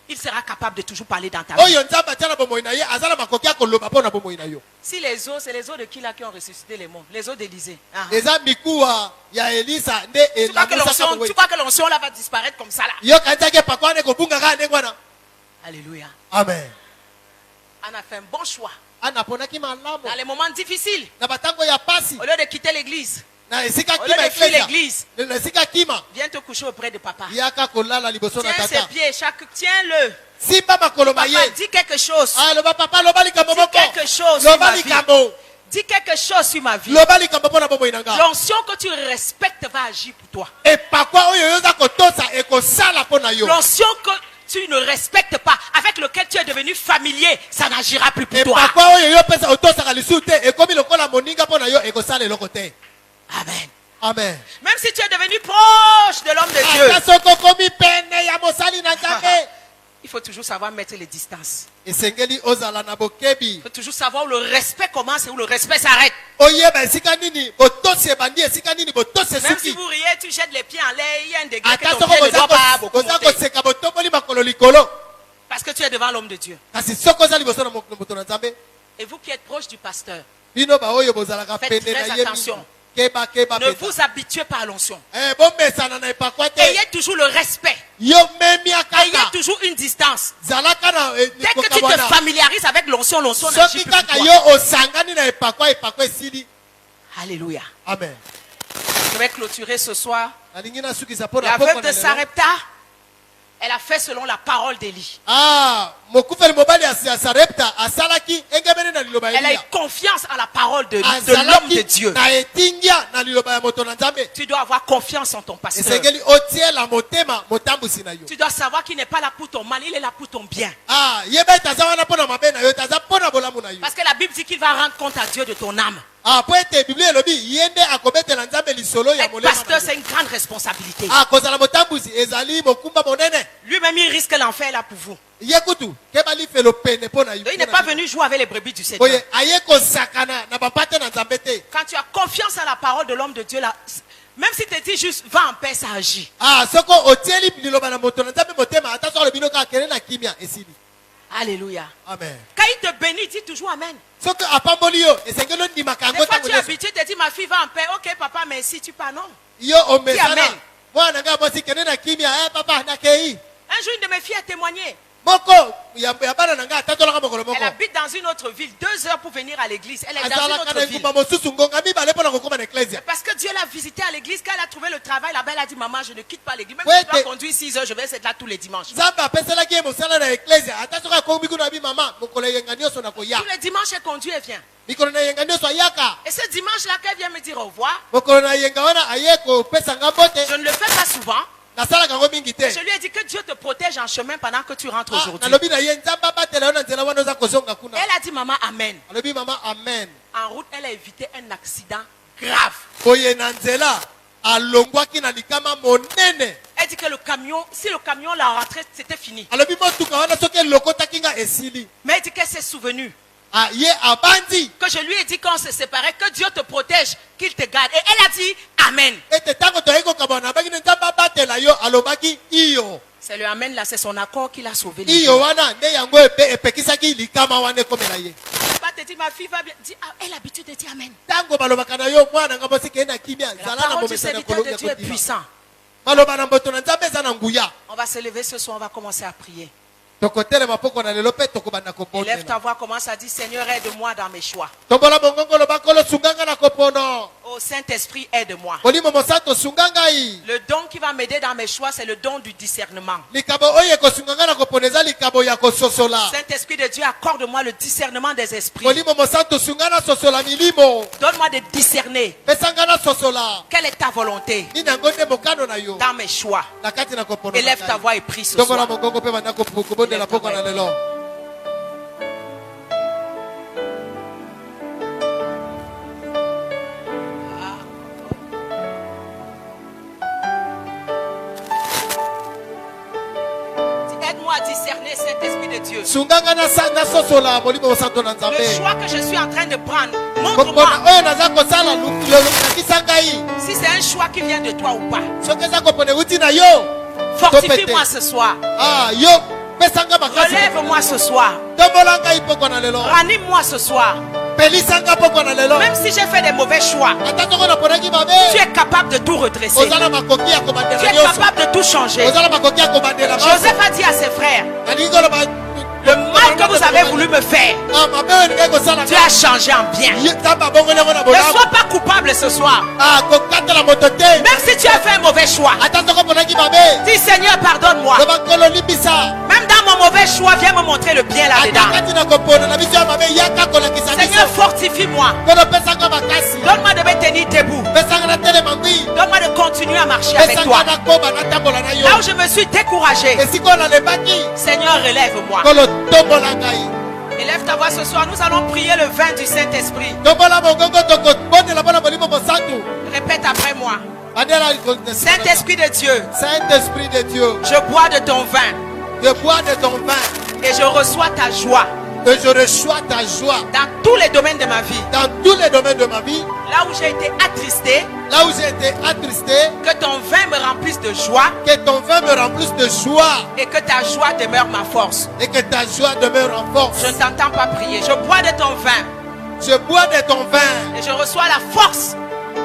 il sera capable de toujours parler dans ta vie. oyo nzambe atia na bomoi na ye aza na makoki ya koloba mpo na bomoi na yo. Si les os, c'est les os de qui là qui ont ressuscité les morts? Les os d'Élysée. Ah. eza mikuwa ya elisa nde Tu crois que elamisaka l'onction, bomoi. tu crois que l'onction là va disparaître comme ça là? yo kanzaki epakwa wana ekobungaka ndenge wana. Alléluia. amen. On a fait un bon choix. anaponaki malamu Dans les moments difficiles, na batango ya pasi au lieu de quitter l'église, na esika au lieu kima de fuir eklesia l'église, na esika kima viens te coucher auprès de papa. yaka kolala liboso na Tiens ses tata. pieds, tiens-le. simba makolo ma Papa, ye. dis quelque chose. loba papa loba likambo Dis moko. quelque chose sur loba ma vie. likambo. Dis quelque chose sur ma vie. loba likambo mpo na bomoi na nga. L'onction que tu respectes va agir pour toi. epakwa oyo yoza kotosa ekosala mpo na yo. L'onction que tu ne respectes pas, avec lequel tu es devenu familier, ça n'agira plus pour toi. epakwa oyo yo pesa otosaka lisusu te ekomi lokola moninga mpo na yo ekosala eloko te. Amen. amen. Même si tu es devenu proche de l'homme de Dieu, ata soko okomi pene ya mosali na nzambe il faut toujours savoir mettre les distances. esengeli ozala na bokebi. Il faut toujours savoir où le respect commence et où le respect s'arrête. oyeba esika nini botosi ebandi esika nini botosi Même si esuki. vous riez, tu jettes les pieds en l'air, il y a un degré que ata ton soko pied ne doit pas beaucoup boza monter. koseka botomboli makolo likolo. Parce que tu es devant l'homme de Dieu. kasi soko oza liboso na moto na nzambe. Et vous qui êtes proche du pasteur, bino baoyo bozalaka Faites pene très na ye attention. mingi. keba ne pesa. vous habituez pas à l'onction. bomesana na epakwa te. Ayez toujours le respect. yo memia Ayez kaka. toujours une distance. zalaka na Dès que tu te kokabwana. familiarises avec l'onction n'agit soki plus pour kaka toi. yo osangani na epakwa esili. Alléluia. amen. Je vais clôturer ce soir. nalingi nasukisa mpo na La poko veuve na de lelo. Sarepta, elle a fait selon la parole d'Élie. mokufeli mobali ya sarepta asalaki engemene na liloba ya Elle a eu Eliya. confiance en la parole de l'homme de Dieu. na etingia na liloba ya moto na nzambe. Tu dois avoir confiance en ton pasteur. esengeli otiela motema motambusi na yo. Tu dois savoir qu'il n'est pas là pour ton mal, il est là pour ton bien. yeba ete aza wana mpo na mabe na yo ete aza mpo na bolamu na yo. Parce que la Bible dit qu'il va rendre compte à Dieu de ton âme. po ete biblia elobi ye nde akobetela nzambe lisolo ya Être molema pasteur, na c'est yo. une grande responsabilité. kozala motambusi ezali mokumba monene. Lui-même, il risque l'enfer là pour vous. ye kutu keba lifelo pene mpo na yo. Donc, il n'est pas venu jouer avec les brebis du Seigneur. oye aye kosakana na bapate na nzambe te. Quand tu as confiance en la parole de l'homme de Dieu, là, même si tu dis juste va en paix, ça agit. soko otieli liloba na moto na nzambe motema ata soko lobino kaka kende na kimia esili. Alléluia. amen. Quand il te bénit, dis toujours Amen. soki apamboli yo esengeli ondimaka Des yango fois, ntango tu es nyonso. habitué, tu te dis ma fille va en paix. Ok, papa, merci, tu pars. Non. yo omesana Amen. mwana nga mwasi kende na kimia papa nakei. Un jour, une de mes filles a témoigné. moko ya bana na nga atatolaka mokolo Elle moko. habite dans une autre ville, 2 heures pour venir à l'église. Elle est dans une azalaka autre na ville. engumba mosusu ngonga mibale mpo na kokóma na eklesia. Parce que Dieu l'a visité à l'église. Quand elle a trouvé le travail, là-bas, elle a dit maman, je ne quitte pas l'église. Même Ouais, si je dois t'es- conduire 6 heures, je vais être là tous les dimanches. nzambe apeselaki ye mosala na eklesia ata soki akomi kuna bi mama mokolo eyenga nyonso na koya. Tous les dimanches, elle conduit et vient. mikolo na eyenga nyonso ayaka. Et ce dimanche-là, qu'elle vient me dire au revoir, mokolo na eyenga wana aye kopesa nga mbote. je ne le fais pas souvent. nasalaka yango mingi te. Je lui ai dit que Dieu te protège en chemin pendant que tu rentres aujourd'hui. nalobi na ye nzambe abatela yo na nzela wana oza kozonga kuna. Elle a dit maman, Amen. alobi mama amen. En route, elle a évité un accident grave. boye na nzela alongwaki na likama monene. Et dit que le camion, si le camion l'a rentré, c'était fini. alobi motuka wana soki elokotaki nga esili. Mais il dit qu'elle s'est souvenue Ah, ye abandi. que je lui ai dit quand on se séparait que Dieu te protège, qu'il te garde. Et elle a dit Amen. Ete tango toyei kokabwana baki ne nzambe abatela yo alobaki iyo. C'est le Amen là, c'est son accord qui l'a sauvé. Iyo wana nde yango epekisaki likama wana ekomela ye. Pas te dire ma fille va bien. Dis, ah, elle a l'habitude de dire Amen. Tango balobaka na yo mwana nga bosi kena kimia La zala na parole du bomesana serviteur de kolonga Dieu est kodima. puissant. Baloba na mboto na nzambe eza na nguya. On va se lever ce soir, on va commencer à prier. Tokotelema poko na lelo pe tokobanda Lève kopona. ta voix, commence à dire Seigneur, aide-moi dans mes choix. Tombola mongongo lobakolo sunganga na kopono. Oh Saint-Esprit, aide-moi. Olimo mosanto sunganga yi. Le don qui va m'aider dans mes choix, c'est le don du discernement. Likabo oye kosunganga na koponeza likabo ya kososola. Saint-Esprit de Dieu, accorde-moi le discernement des esprits. Olimo mosanto sungana sosola milimo. Donne-moi de discerner Pesangana sosola. quelle est ta volonté Nina ngonde mokano na yo. dans mes choix. Na kati na kopono. Élève ta voix et prie ce Tombola soir. mongongo pe banda kopokobonde la poko na lelo. Aide-moi à discerner, Saint-Esprit de Dieu. Sunganga na sosola molimo mosanto na nzambe. Le choix que je suis en train de prendre, montre-moi Kopona oyo naza kosala lakisanga yi. si c'est un choix qui vient de toi ou pas. Soki eza kopone uti na yo. Fortifie-moi ce soir. Ah, yo pesanga makasi. Relève-moi ce soir. Tombola ngai poko na lelo. Ranime-moi ce soir. Pelisanga poko na lelo. Même si j'ai fait des mauvais choix, Ata soko na ponaki mabe. tu es capable de tout redresser. Ozala makoki ya Tu kobandela es nyonso. capable de tout changer. Ozala makoki ya kobandela nyonso. Joseph a dit à ses frères, Alingi koloba le mal que vous avez voulu me faire, Ah, mabe oyo ningai kosala tu as changé en bien. Ye tamba bongole ngo na Ne bolamu. sois pas coupable ce soir. Ah, kokatela moto te. Même si tu as fait un mauvais choix, Ata soko ponaki mabe. dis Seigneur, pardonne-moi. Loba nkolo limbisa. Même dans mon mauvais choix, viens me montrer le bien Ata là-dedans. kati na kopona na biso ya mabe yaka kolakisa biso. Seigneur, fortifie-moi. Kono pesanga makasi. Donne-moi de me tenir debout. Pesanga na telema ngwi. Donne-moi de continuer à marcher avec toi. Pesanga na koba na tambola na yo. Là où je me suis découragé, Esiko na lebaki. Seigneur, relève-moi. Kolo tombola ngai. Élève ta voix ce soir. Nous allons prier le vin du Saint-Esprit. Tombola mongongo tokobondela bona molimo mosantu. Répète après moi. Bandela Saint-Esprit de Dieu, Saint-Esprit de Dieu, je bois de ton vin je bois de ton vin et je reçois ta joie et je reçois ta joie dans tous les domaines de ma vie. dans tous les domaines de ma vie. Là où j'ai été attristé, Là où j'ai été attristé, que ton vin me remplisse de joie que ton vin me remplisse de joie et que ta joie demeure ma force. et que ta joie demeure en force. Je ne t'entends pas prier. Je bois de ton vin Je bois de ton vin et je reçois la force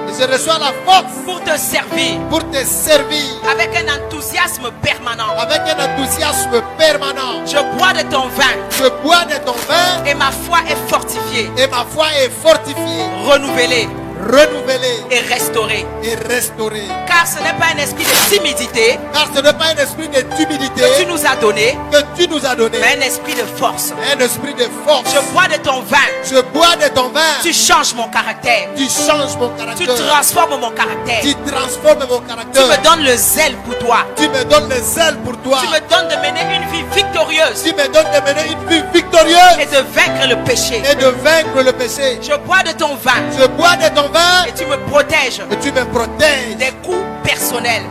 et je reçois la force pour te servir pour te servir avec un enthousiasme permanent. avec un enthousiasme permanent. Je bois de ton vin Je bois de ton vin et ma foi est fortifiée, et ma foi est fortifiée, renouvelée renouvelée et restaurée. et restaurée. Car ce n'est pas un esprit de timidité Car ce n'est pas un esprit de timidité que tu nous as donné, que tu nous as donné, mais un esprit de force. un esprit de force. Je bois de ton vin. Je bois de ton vin. Tu changes mon caractère. Tu changes mon Tu caractère. transformes mon caractère. Tu transformes mon Tu caractère. me donnes le zèle pour toi. Tu me donnes le zèle pour toi. Tu me donnes de mener une vie victorieuse Tu me donnes de mener une vie victorieuse et de vaincre le péché. et de vaincre le péché. Je bois de ton vin Je bois de ton vin et tu me protèges et tu me protèges des coups personnels,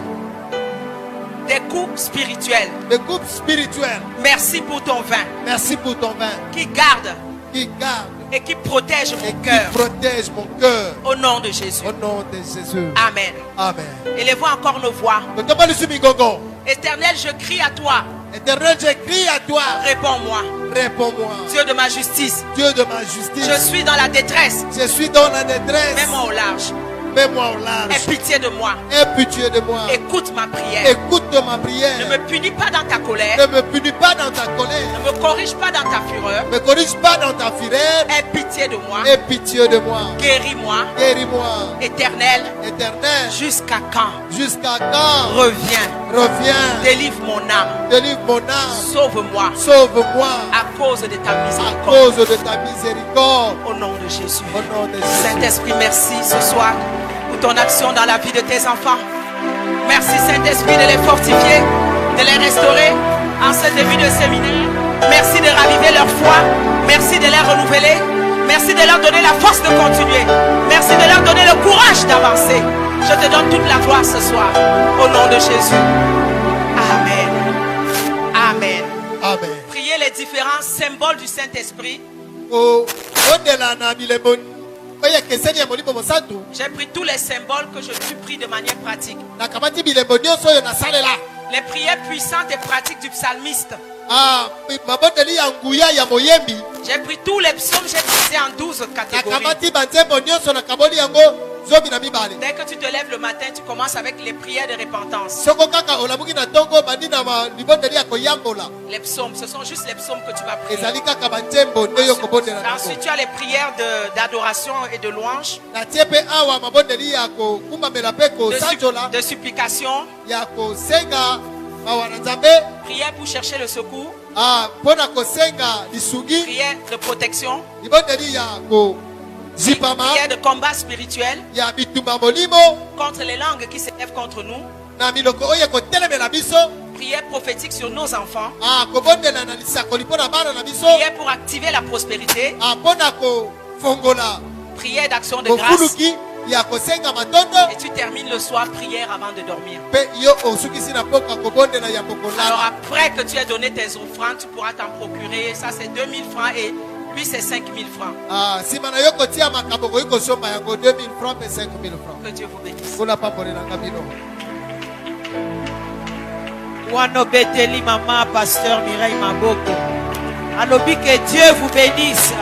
des coups spirituels. des coupes spirituelles. Merci pour ton vin Merci pour ton vin qui garde qui garde et qui protège et mon qui cœur. protège mon cœur. Au nom de Jésus. Au nom de Jésus. Amen. Amen. Élevons encore nos voix. Éternel, je crie à toi. Éternel, j'écris à toi. Réponds-moi. Réponds-moi. Dieu de ma justice. Dieu de ma justice. Je suis dans la détresse. Je suis dans la détresse. Mets-moi au large. Mets-moi au large. Aie pitié de moi. Aie pitié de moi. Écoute ma prière. Écoute ma prière. Ne me punis pas dans ta colère. Ne me punis pas dans ta colère. Ne me corrige pas dans ta fureur. Ne me corrige pas dans ta fureur. Aie pitié de moi. Aie pitié de moi. Guéris-moi. Guéris-moi. Éternel, Éternel. jusqu'à quand? Jusqu'à quand? Reviens. Reviens. Délivre mon âme. Délivre mon âme. Sauve-moi. Sauve-moi. À cause de ta À miséricorde. cause de ta miséricorde. Au nom de Jésus. Au nom de Jésus. Saint-Esprit, merci ce soir pour ton action dans la vie de tes enfants. Merci Saint-Esprit de les fortifier, de les restaurer en ce début de séminaire. Merci de raviver leur foi. Merci de les renouveler. Merci de leur donner la force de continuer. Merci de leur donner le courage d'avancer. Je te donne toute la gloire ce soir. Au nom de Jésus. les différents symboles du Saint-Esprit, kobondela na bilembo oyo ekeseni ya molimo mosantu j'ai pris tous les symboles que je suis pris de manière pratique. nakamati bilembo nyonso oyo nasalela Les prières puissantes et pratiques du psalmiste. mabondeli ya nguya ya moyembi J'ai pris tous les psaumes, j'ai divisé en 12 catégories. nakamati banzembo nyonso nakaboli yango zomi na mibale. Dès que tu te lèves le matin, tu commences avec les prières de repentance. Soko kaka olamuki na tongo bandi na libondeli ya koyambola Les psaumes, ce sont juste les psaumes que tu vas prier. ezali kaka banzembo nde yo kobondela nango. Ensuite, tu as les prières d'adoration et de louange, natie mpe awa mabondeli ya kokumbamela mpe kosanzola de supplication, ya kosenga mawa na nzambe prière pour chercher le secours, mpona kosenga lisungi prière de protection, libondeli ya kozipama prière de combat spirituel ya bitumba molimo contre les langues qui s'élèvent contre nous, na miloko oyo ekotelemela biso prière prophétique sur nos enfants, kobondela na lisakoli mpona bana na biso prière pour activer la prospérité, mpona kofongola prière d'action de grâce. mofuluki ya kosenga matondo Et tu termines le soir, prière avant de dormir. mpe yo osukisi na mboka kobondela ya Alors kokolala. après que tu aies donné tes offrandes, tu pourras t'en procurer. Ça c'est 2000 francs et lui c'est 5000 francs. nsima na yo kotia makambo koyi kosomba yango 2000 francs mpe 5000 francs. Que Dieu vous bénisse. mpona pambolelanga bino Wano beteli mama pasteur Mireille Maboko. Alobi que Dieu vous bénisse.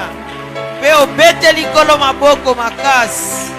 Pe obeteli kolo maboko makasi.